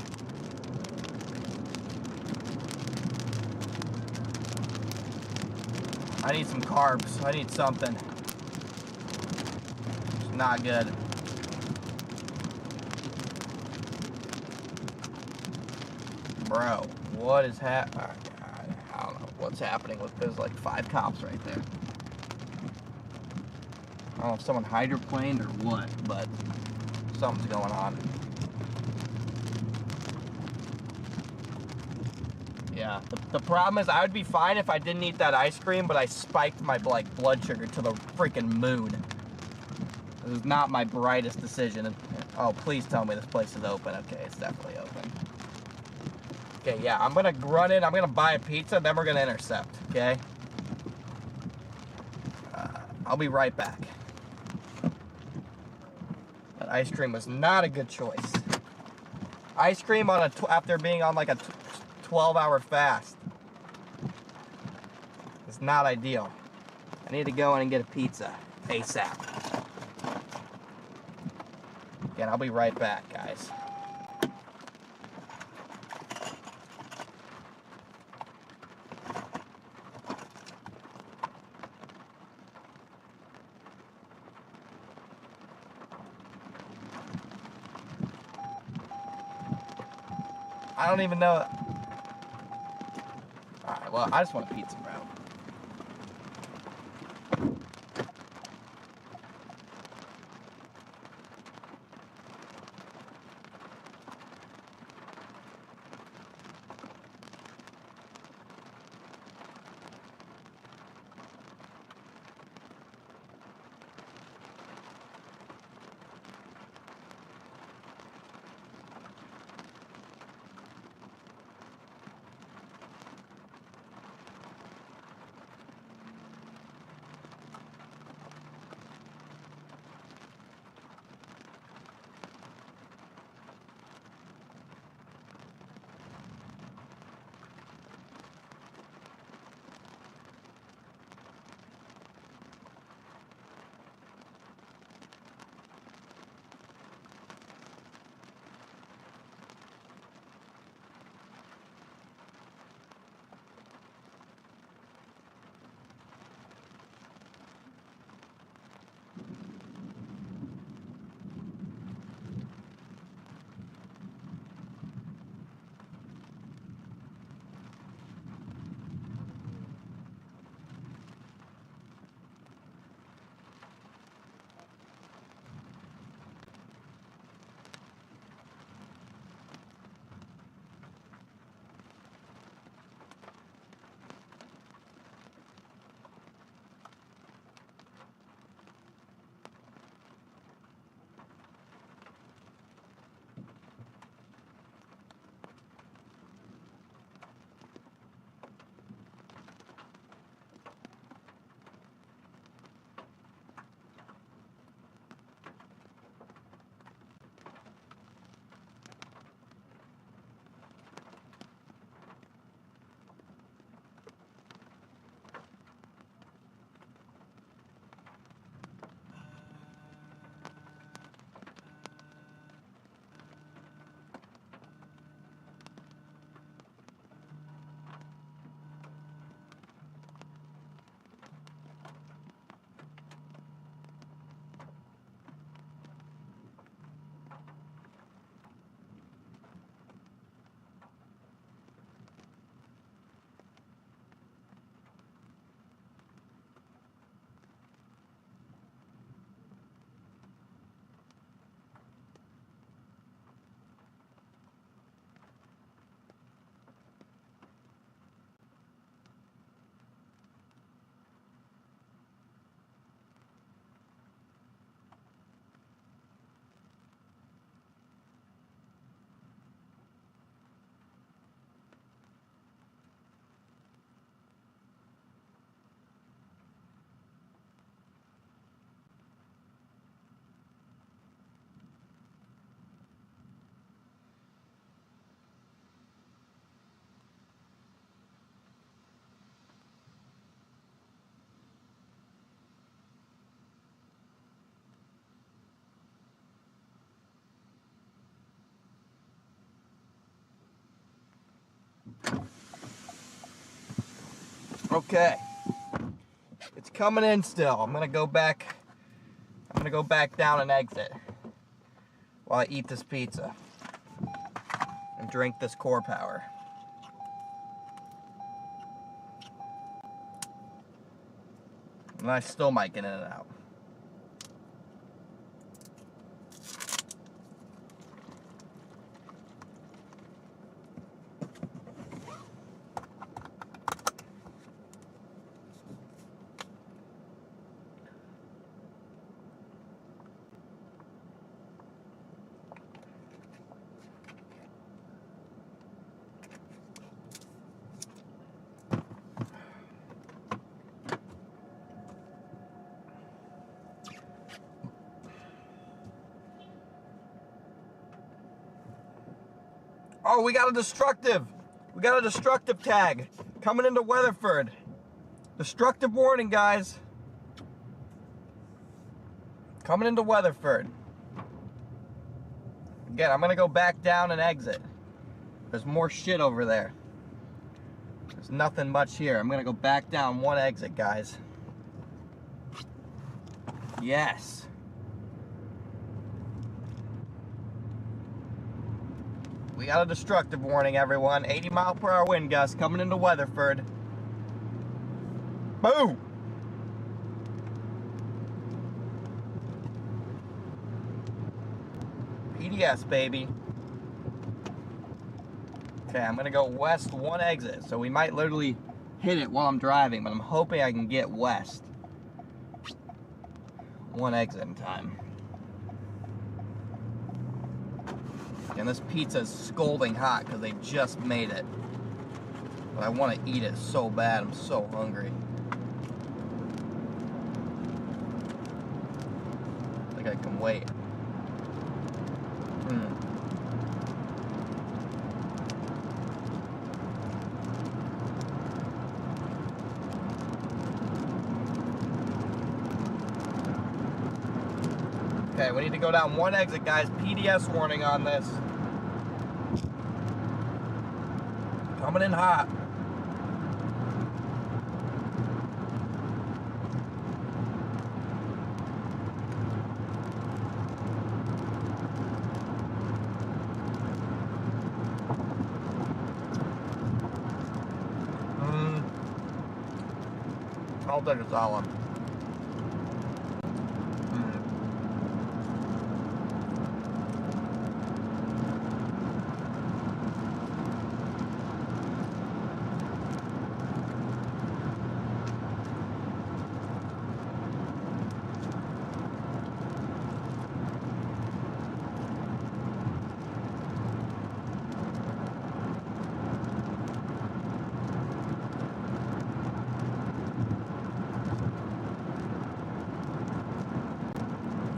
I need some carbs. I need something. It's not good. Bro, what is happening? I don't know what's happening with, there's like 5 cops right there. I don't know if someone hydroplaned or what, but something's going on. Yeah, the problem is I would be fine if I didn't eat that ice cream, but I spiked my like blood sugar to the freaking moon. It was not my brightest decision. Oh, please tell me this place is open. Okay, it's definitely open. Okay, yeah, I'm gonna run in, I'm gonna buy a pizza, then we're gonna intercept, okay? I'll be right back. That ice cream was not a good choice. Ice cream on after being on like a 12-hour fast. It's not ideal. I need to go in and get a pizza ASAP. Again, I'll be right back, guys. I don't even know. Alright, well, I just want a pizza, bro. Okay. It's coming in still. I'm gonna go back down and exit while I eat this pizza and drink this core power. And I still might get in and out. Oh, we got a destructive. We got a destructive tag coming into Weatherford. Destructive warning, guys. Coming into Weatherford. Again, I'm gonna go back down and exit. There's more shit over there. There's nothing much here. I'm gonna go back down one exit, guys. Yes. We got a destructive warning, everyone. 80-mile-per-hour wind gust coming into Weatherford. Boom! PDS, baby. Okay, I'm gonna go west one exit, so we might literally hit it while I'm driving, but I'm hoping I can get west. One exit in time. And this pizza's scalding hot because they just made it. But I want to eat it so bad. I'm so hungry. I think I can wait. Okay, we need to go down one exit, guys. PDS warning on this. Coming in hot. I'll take a solid.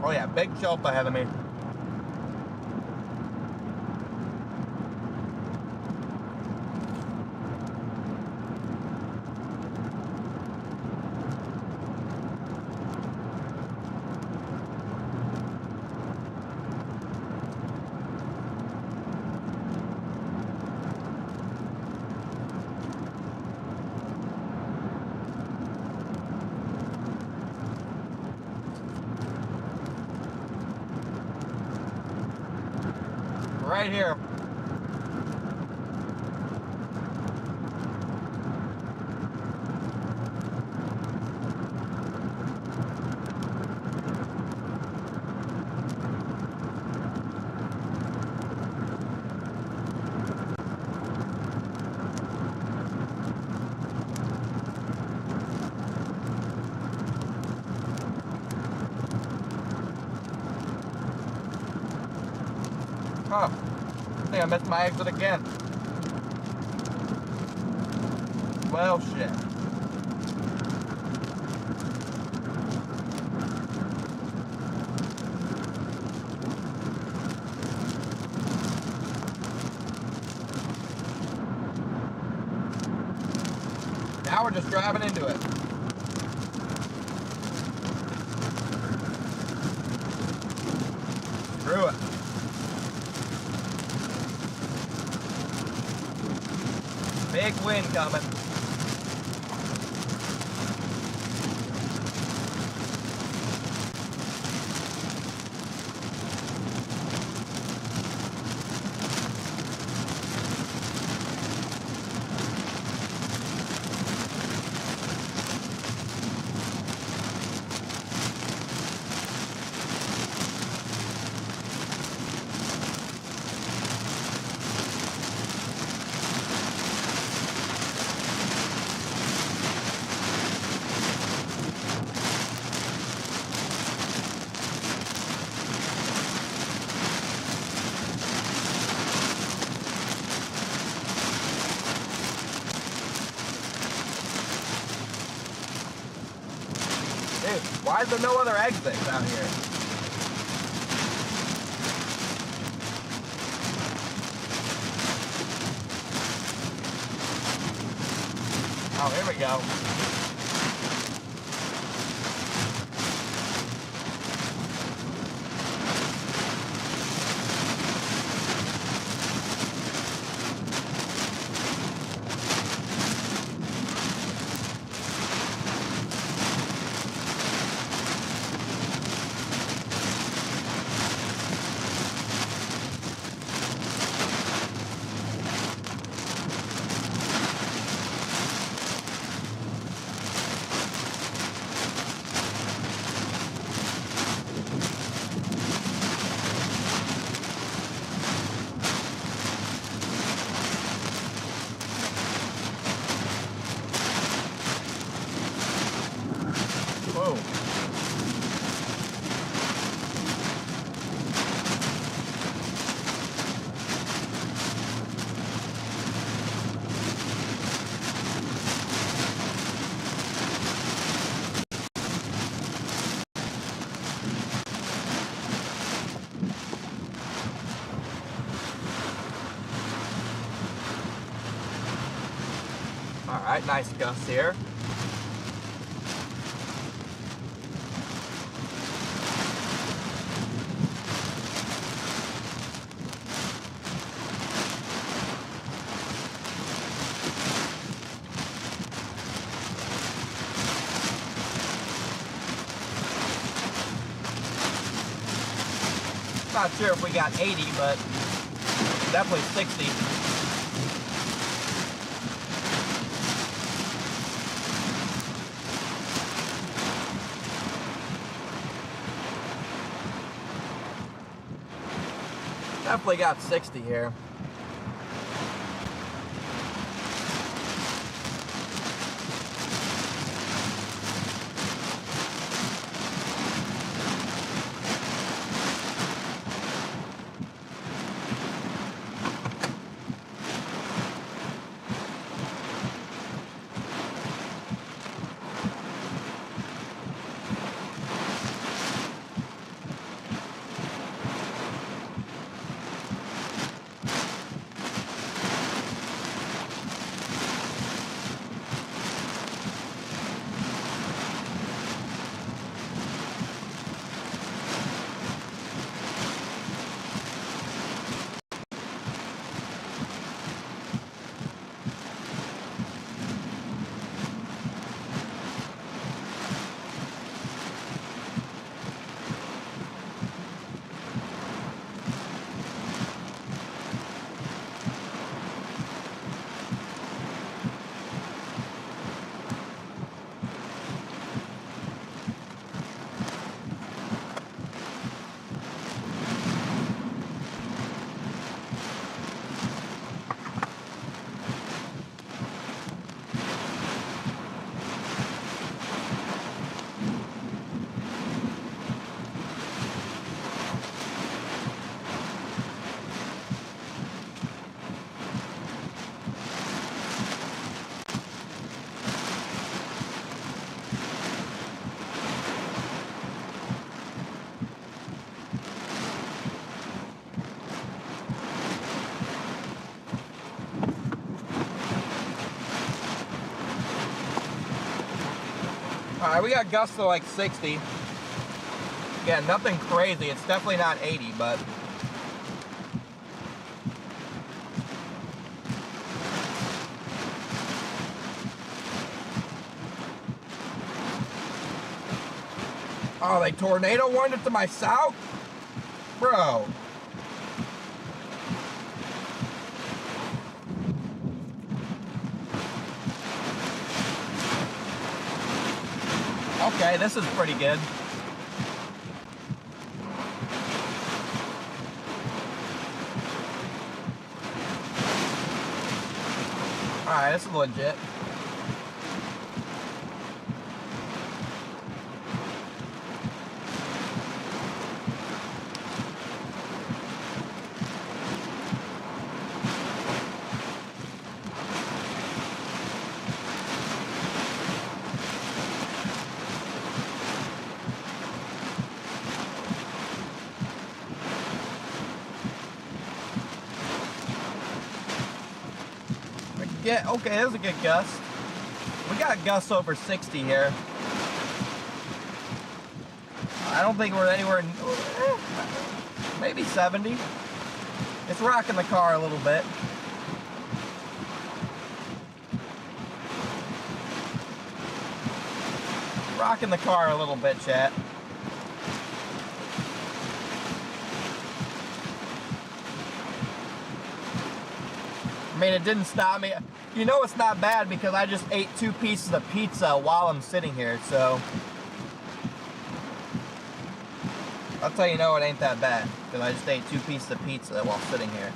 Oh yeah, big shelf ahead of me. Right here. Huh. I think I missed my exit again. Well, shit. Now we're just driving into it. Screw it. Big wind coming. Why is there no other exits out here? Oh, here we go. Alright, nice gust here. Not sure if we got 80, but definitely 60. Definitely got 60 here. Alright, we got gusts of like 60. Yeah, nothing crazy. It's definitely not 80, but... Oh, they tornado warned it to my south? Bro. Okay, this is pretty good. Alright, this is legit. Yeah, okay, there's a good gust. We got gusts over 60 here. I don't think we're anywhere, maybe 70. It's rocking the car a little bit. Rocking the car a little bit, chat. I mean, it didn't stop me. You know it's not bad because I just ate 2 pieces of pizza while I'm sitting here, so I'll tell you, no, it ain't that bad because I just ate 2 pieces of pizza while sitting here.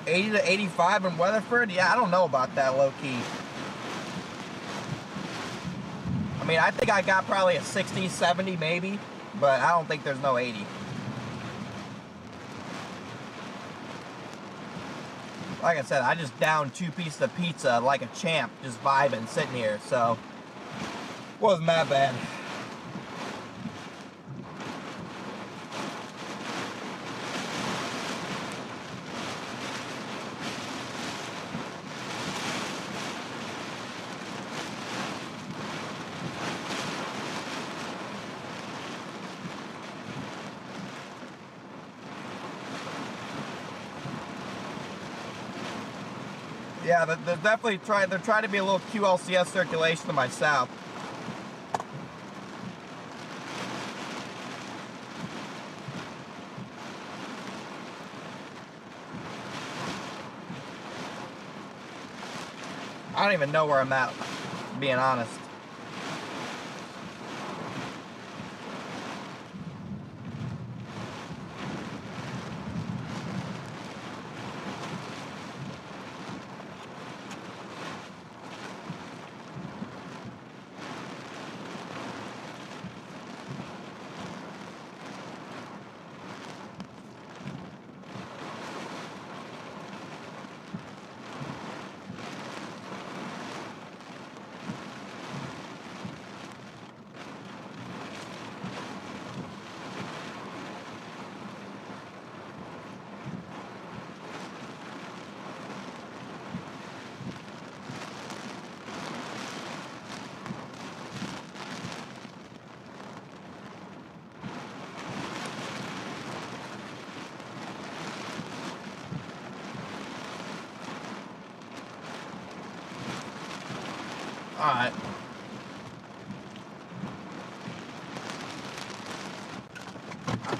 $80 to $85 in Weatherford? Yeah, I don't know about that, low-key. I mean, I think I got probably a 60, 70 maybe, but I don't think there's no 80. Like I said, I just downed 2 pieces of pizza like a champ, just vibing, sitting here, so wasn't that bad. Yeah, they're definitely trying to be a little QLCS circulation to my south. I don't even know where I'm at, being honest. Alright.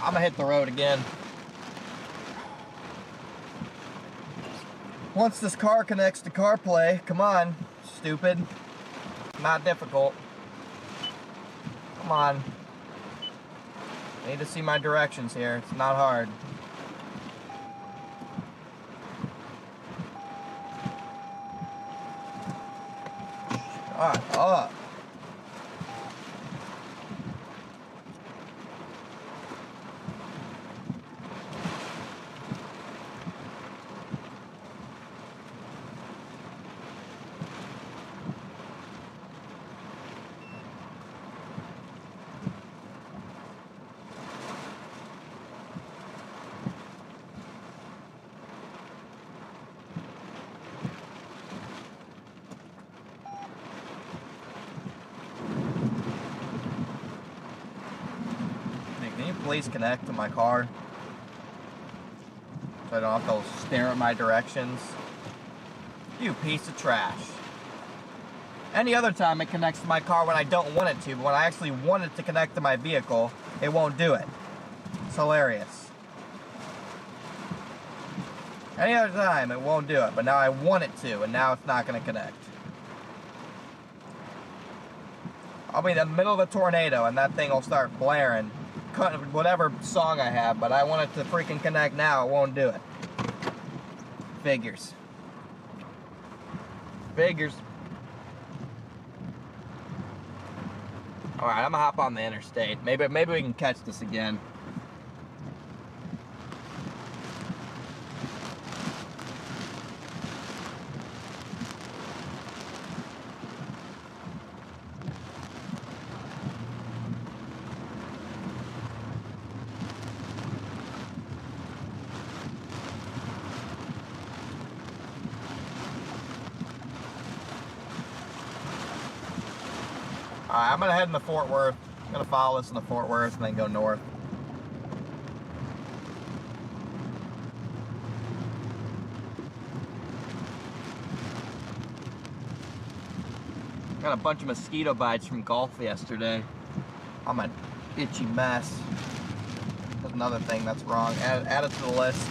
I'm gonna hit the road again. Once this car connects to CarPlay, come on, stupid. Not difficult. Come on. I need to see my directions here. It's not hard. Alright, up. Please connect to my car so I don't have to stare at my directions. You piece of trash. Any other time it connects to my car when I don't want it to, but when I actually want it to connect to my vehicle, it won't do it. It's hilarious. Any other time it won't do it, but now I want it to, and now it's not going to connect. I'll be in the middle of a tornado and that thing will start blaring whatever song I have, but I want it to freaking connect now. It won't do it. Figures. Figures. Alright, I'm gonna hop on the interstate. Maybe we can catch this again. Alright, I'm gonna head into Fort Worth. I'm gonna follow this into Fort Worth and then go north. Got a bunch of mosquito bites from golf yesterday. I'm an itchy mess. That's another thing that's wrong. Add it to the list.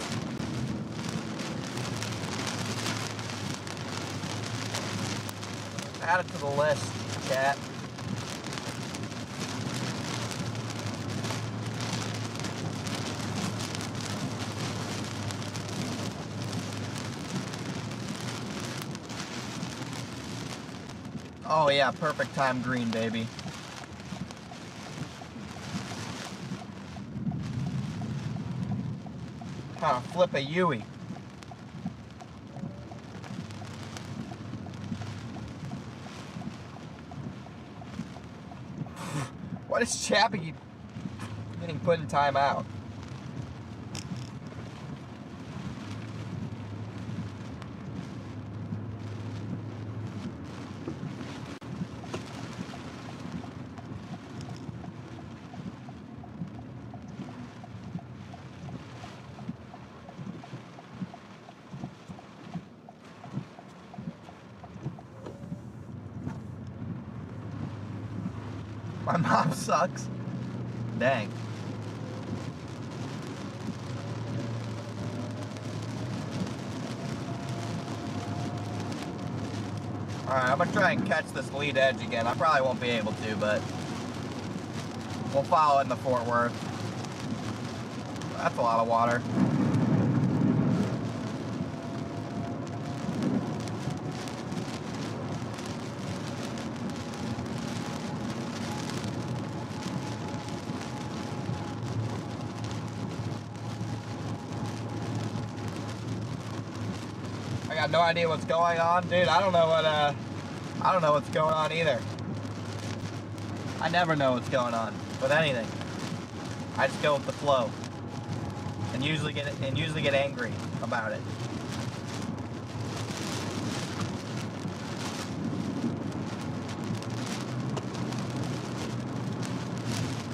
Add it to the list, chat. Oh yeah, perfect time green, baby. Kind of flip a Yui. What is Chappie getting put in timeout? My mom sucks. Dang. Alright, I'm gonna try and catch this lead edge again. I probably won't be able to, but we'll follow it in the Fort Worth. That's a lot of water. I got no idea what's going on, dude. I don't know what's going on either. I never know what's going on with anything. I just go with the flow, and usually get angry about it.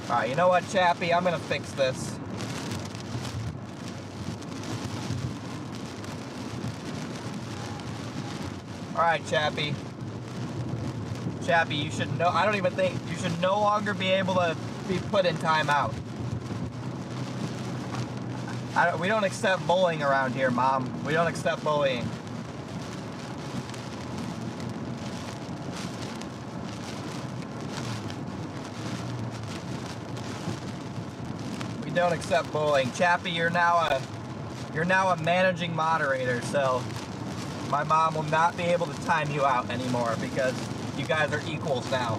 All right, you know what, Chappie? I'm gonna fix this. Alright, Chappie. Chappie, you should know. I don't even think you should no longer be able to be put in timeout. We don't accept bullying around here, Mom. We don't accept bullying. We don't accept bullying. Chappie, you're now a managing moderator, so my mom will not be able to time you out anymore because you guys are equals now.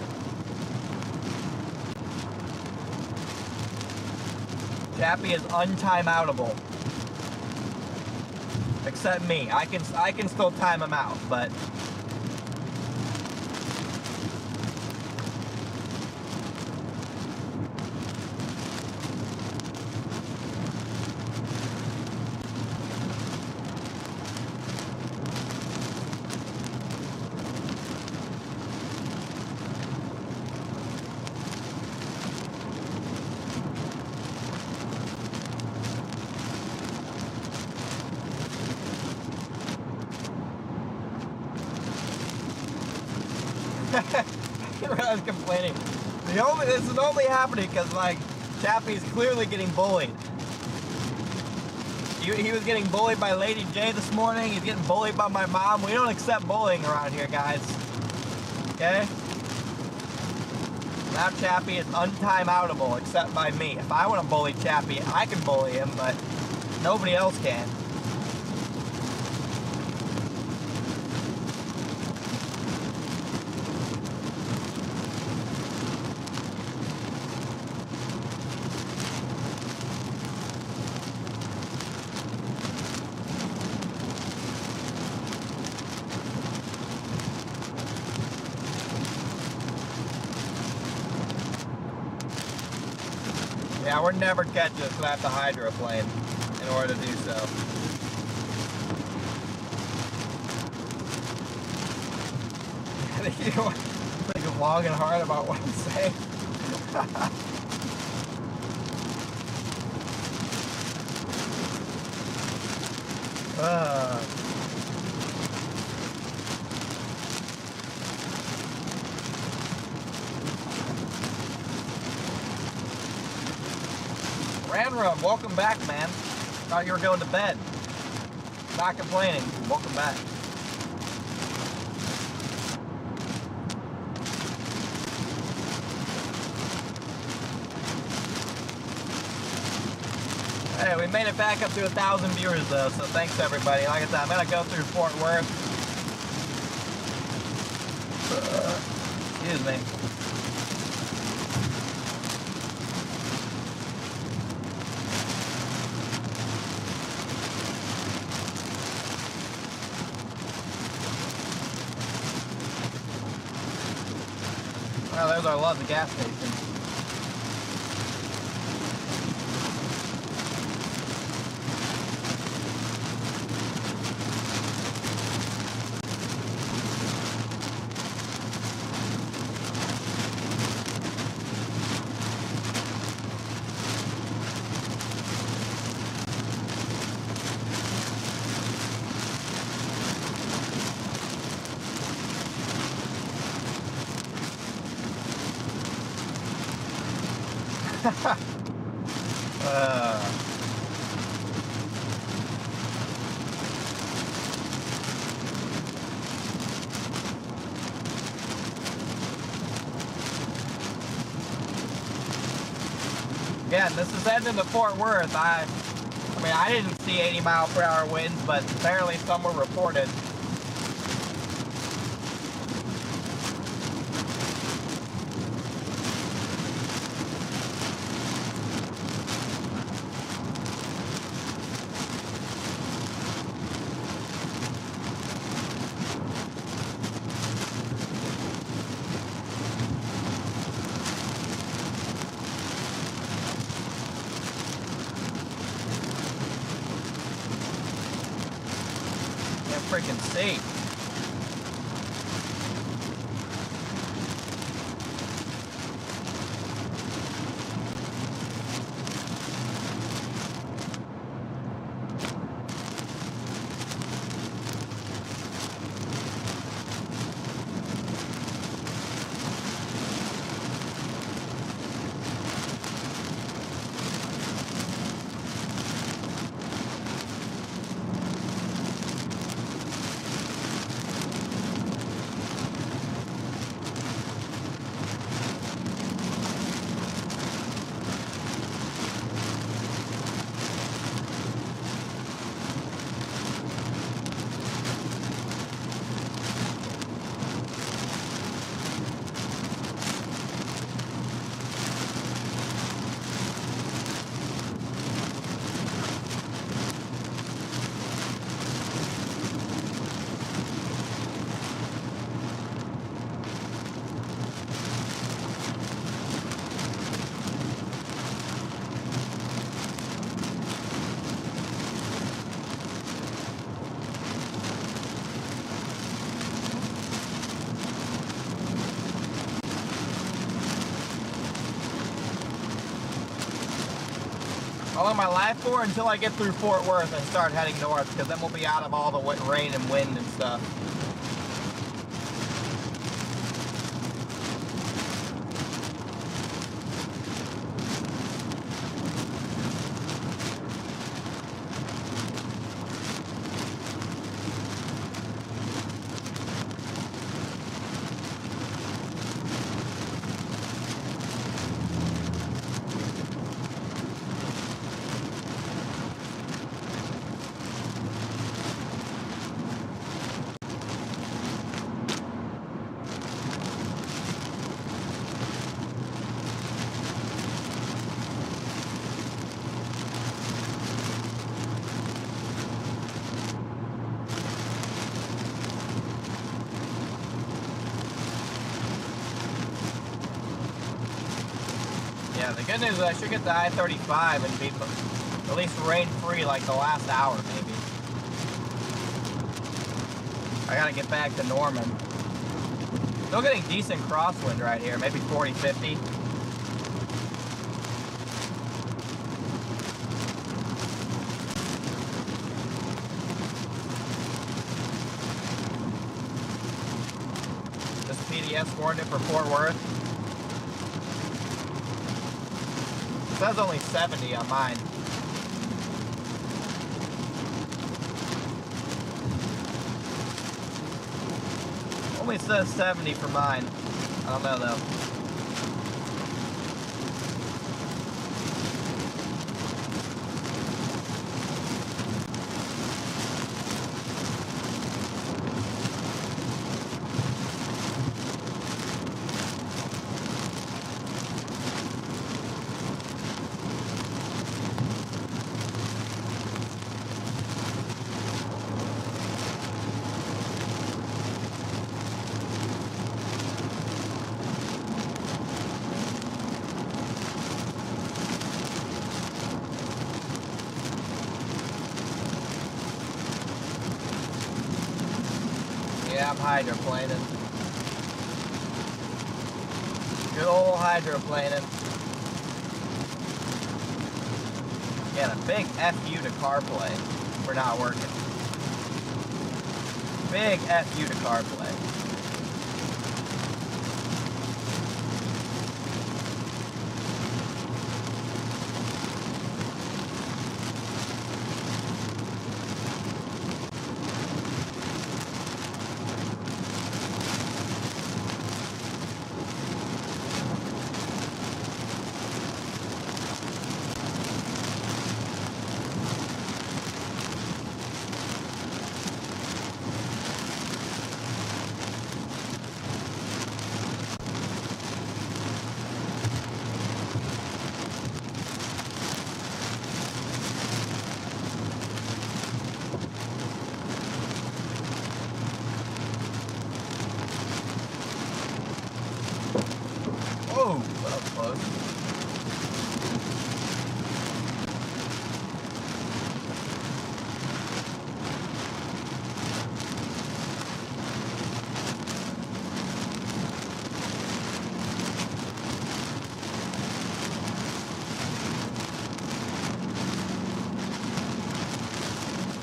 Chappie is untimeoutable. Except me. I can still time him out, but I was complaining. This is only happening because, like, Chappie's clearly getting bullied. He was getting bullied by Lady J this morning. He's getting bullied by my mom. We don't accept bullying around here, guys. Okay? Now Chappie is untimeoutable except by me. If I want to bully Chappie, I can bully him, but nobody else can. Yeah, we're never catching this without the hydroplane in order to do so. Like long and hard about what I'm saying. Ranrum, welcome back, man. Thought you were going to bed. Not complaining. Welcome back. Hey, we made it back up to 1,000 viewers though, so thanks everybody. Like I said, I'm gonna go through Fort Worth. Excuse me. Well, there's our lovely gas station. Again, this is heading into Fort Worth. I mean, I didn't see 80-mile-per-hour winds, but apparently some were reported. Freaking safe. How long am I live for? Until I get through Fort Worth and start heading north, because then we'll be out of all the rain and wind and stuff. Yeah, the good news is I should get to I-35 and be at least rain-free like the last hour, maybe. I gotta get back to Norman. Still getting decent crosswind right here, maybe 40, 50. This PDS coordinate for Fort Worth. It says only 70 on mine. Only says 70 for mine. I don't know though. Yeah, I'm hydroplaning. Good old hydroplaning. Again, a big F you to CarPlay for not working. Big F you to CarPlay. Whoa, that was close.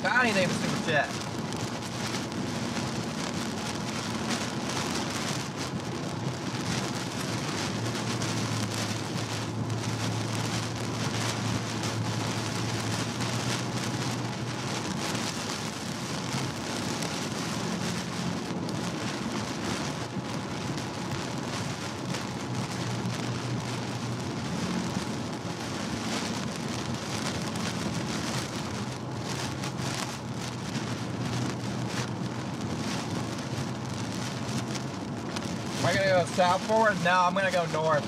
Connie, they have a super chat. Am I gonna go south forward? No, I'm gonna go north.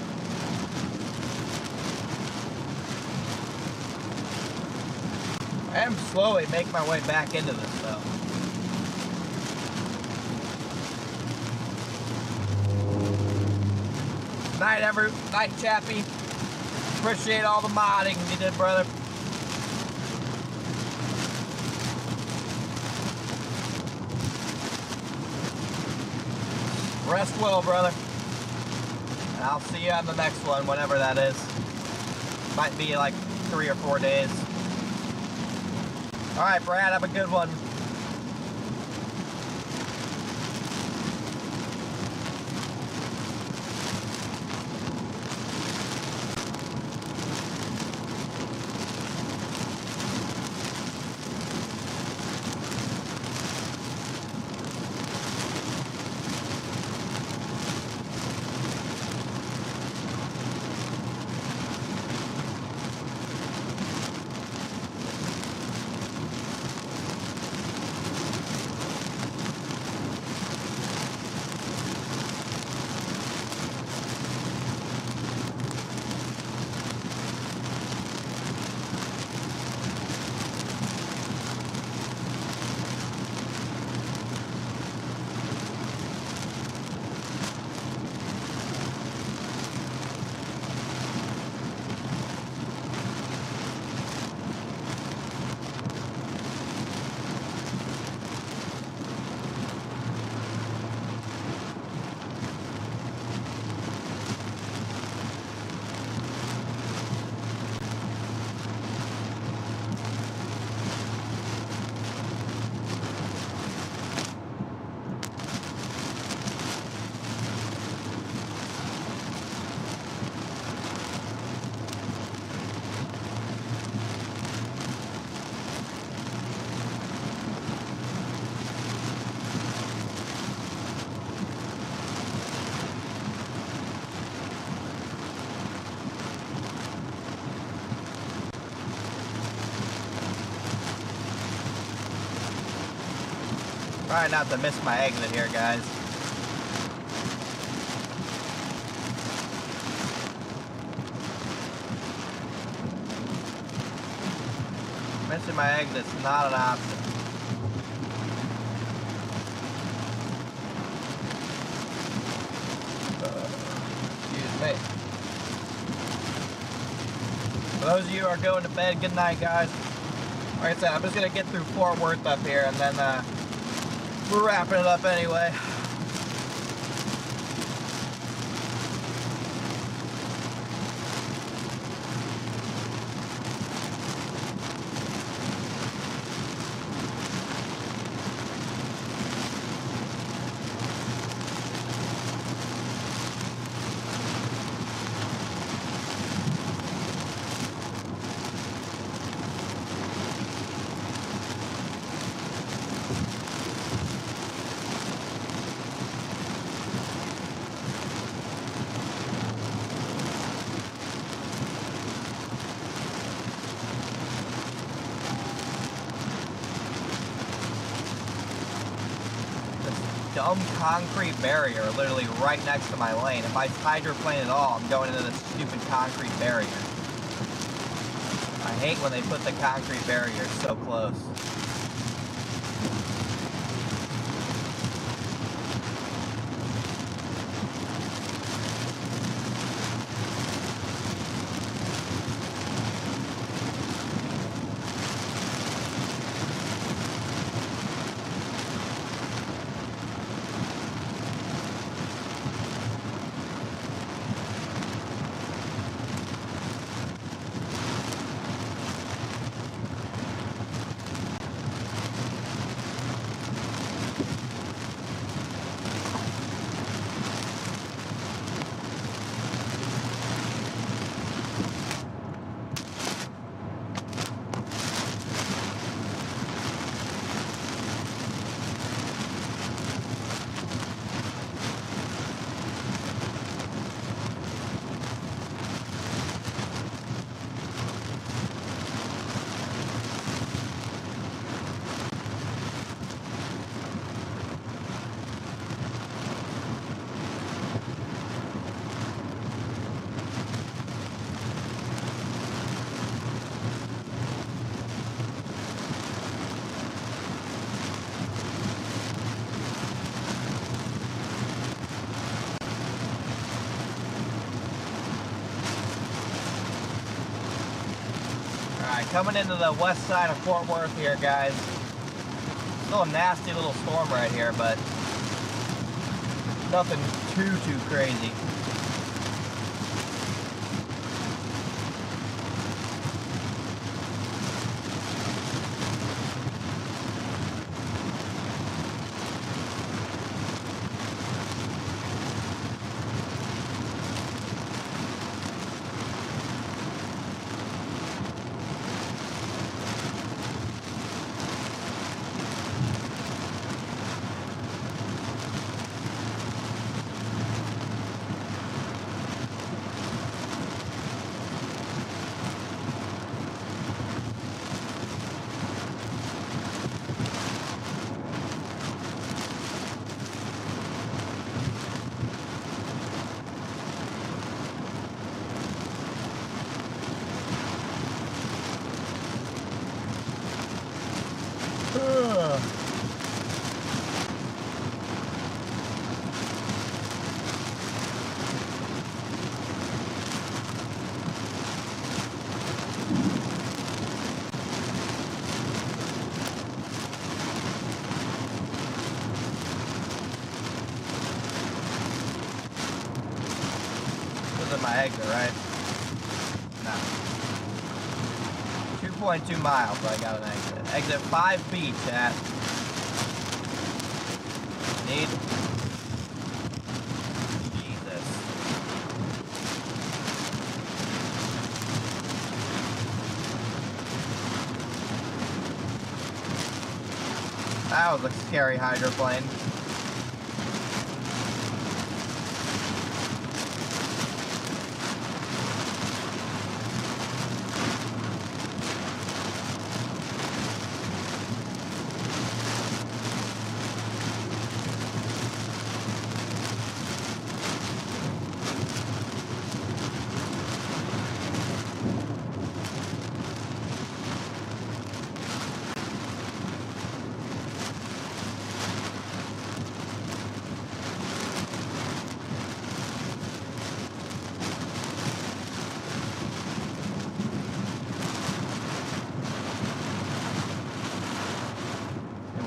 I am slowly making my way back into this though. Night Chappie. Appreciate all the modding you did, brother. Rest well, brother. And I'll see you on the next one, whenever that is. Might be like 3 or 4 days. Alright, Brad, have a good one. Trying not to miss my exit here, guys. Missing my exit's not an option. Excuse me. For those of you who are going to bed, good night, guys. Like I said, I'm just going to get through Fort Worth up here, and then we're wrapping it up anyway. Dumb concrete barrier literally right next to my lane. If I hydroplane at all, I'm going into this stupid concrete barrier. I hate when they put the concrete barrier so close. Coming into the west side of Fort Worth here, guys. Still a nasty little storm right here, but nothing too crazy. My exit, right? No. 2.2 miles, so I got an exit. Exit 5B, chat. Need. Jesus. That was a scary hydroplane.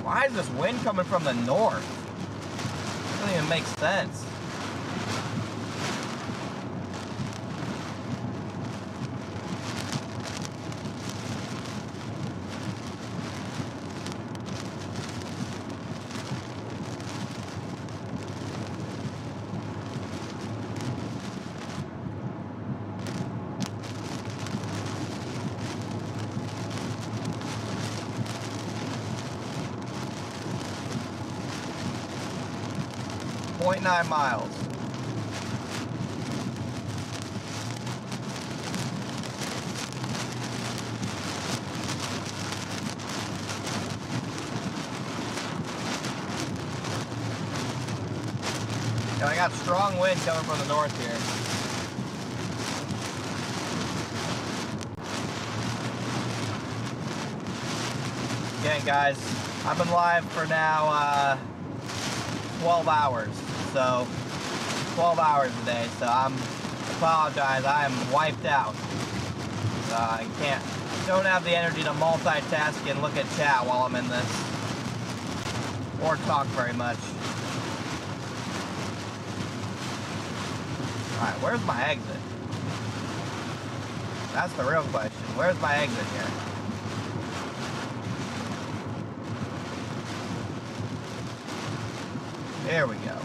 Why is this wind coming from the north? Doesn't even make sense. .9 miles. And I got strong wind coming from the north here. Again, guys, I've been live for now 12 hours. So 12 hours a day, so I apologize, I am wiped out. I don't have the energy to multitask and look at chat while I'm in this, or talk very much. Alright, where's my exit? That's the real question. Where's my exit here? There we go.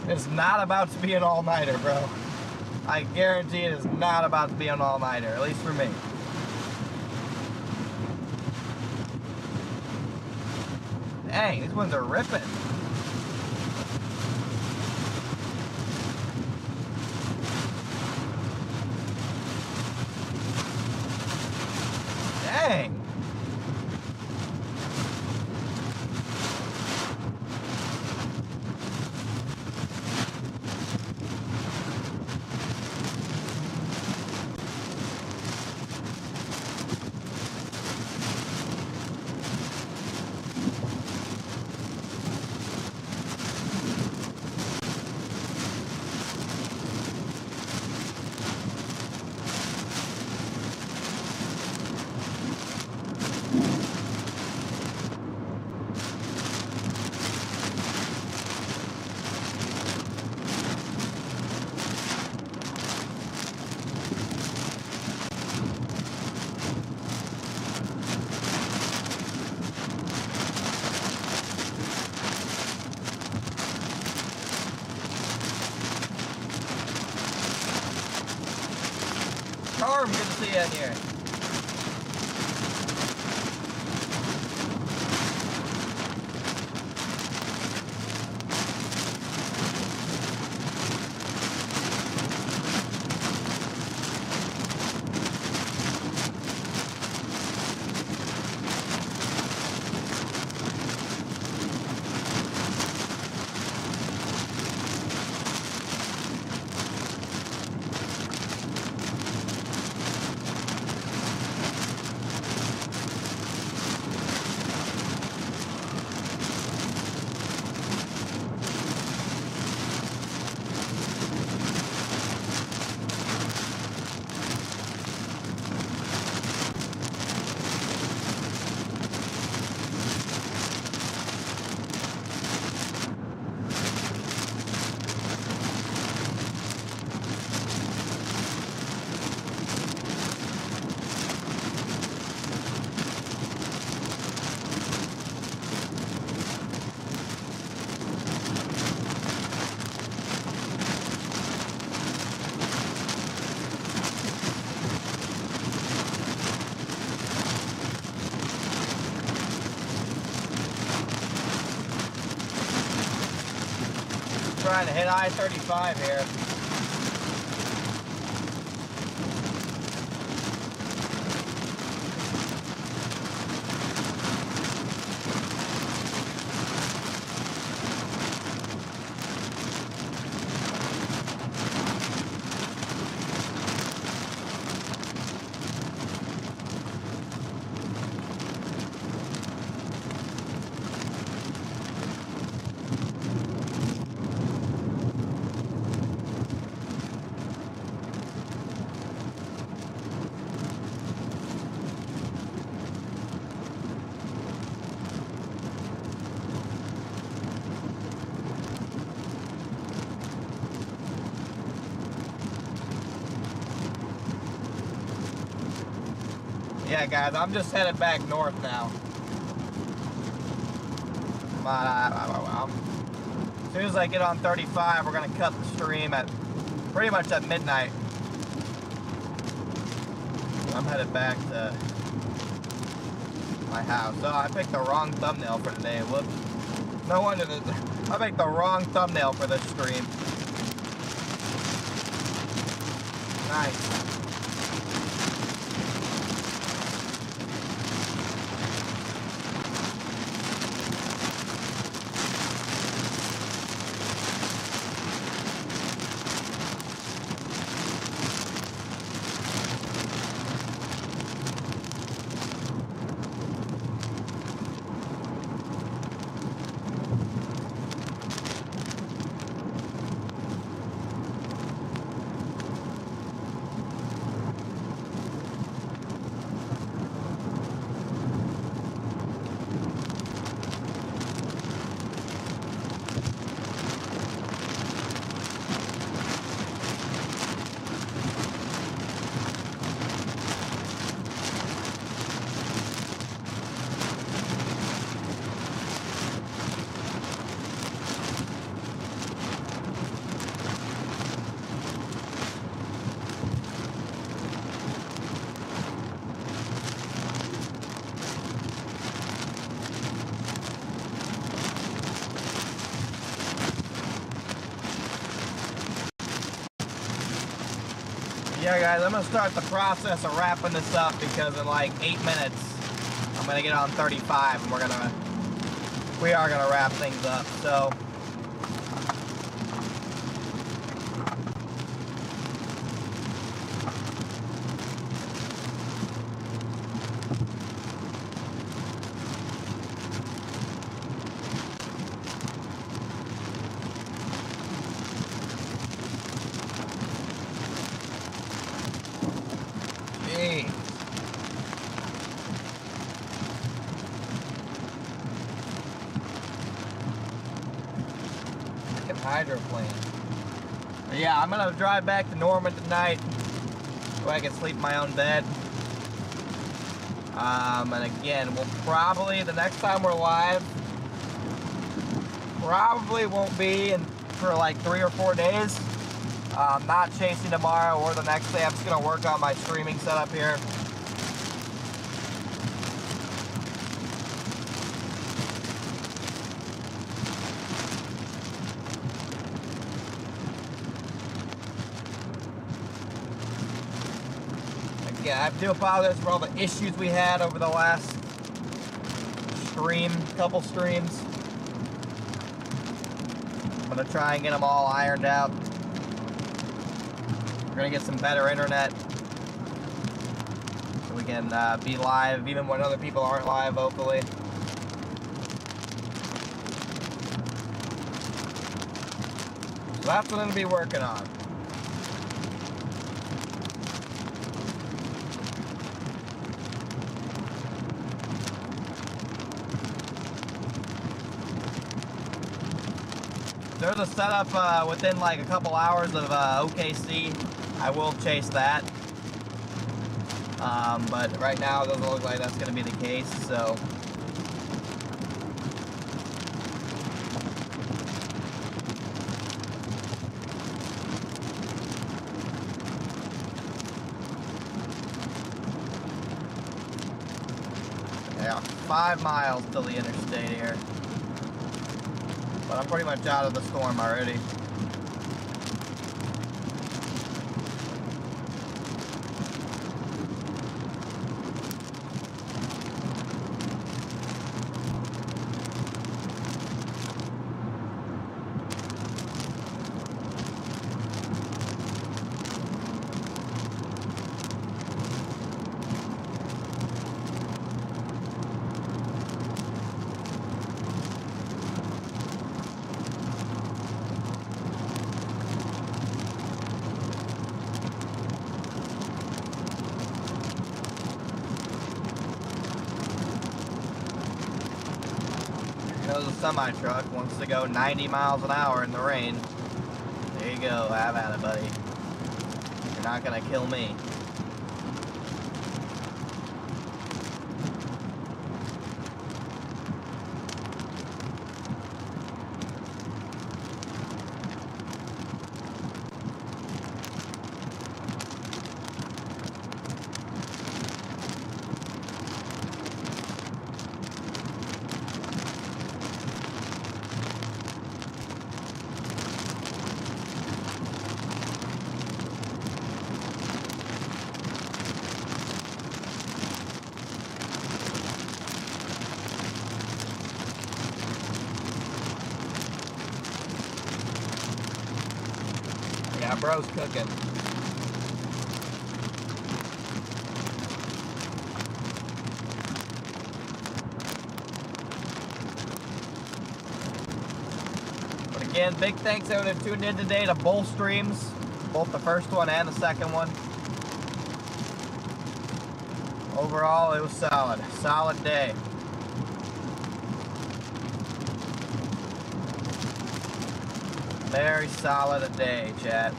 It's not about to be an all-nighter, bro. I guarantee it is not about to be an all-nighter, at least for me. Dang, these ones are ripping. Dang. Charm, good to see you in here. Trying to hit I-35 here. yeah, guys, I'm just headed back north now. But as soon as I get on 35, we're gonna cut the stream at pretty much at midnight. I'm headed back to my house. Oh, I picked the wrong thumbnail for today. Whoops. No wonder I picked the wrong thumbnail for this stream. Nice. Yeah, guys, I'm gonna start the process of wrapping this up because in like 8 minutes, I'm gonna get on 35 and we are gonna wrap things up. So, hydroplane. But yeah, I'm gonna drive back to Norman tonight so I can sleep in my own bed. And again, we'll probably, the next time we're live, probably won't be for like 3 or 4 days. I'm not chasing tomorrow or the next day. I'm just gonna work on my streaming setup here. Yeah, I do apologize for all the issues we had over the last couple streams. I'm gonna try and get them all ironed out. We're gonna get some better internet so we can be live even when other people aren't live, hopefully. So that's what I'm gonna be working on. There's a setup within like a couple hours of OKC. I will chase that. But right now it doesn't look like that's going to be the case, so. Yeah, 5 miles till the interstate here. But I'm pretty much out of the storm already. There's a semi-truck wants to go 90 miles an hour in the rain. There you go, have at it, buddy. You're not gonna kill me. Yeah, bro's cooking. But again, big thanks everyone who tuned in today to both streams, both the first one and the second one. Overall, it was solid. Solid day. Very solid a day, chat.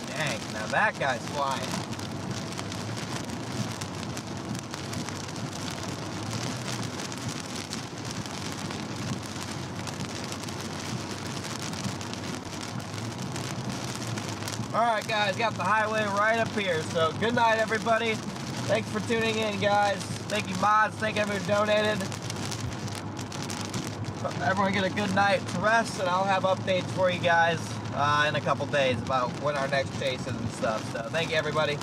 Dang, now that guy's flying. Alright guys, got the highway right up here. So good night everybody. Thanks for tuning in guys. Thank you mods, thank everyone who donated. Everyone get a good night to rest, and I'll have updates for you guys in a couple days about when our next chase is and stuff. So thank you everybody.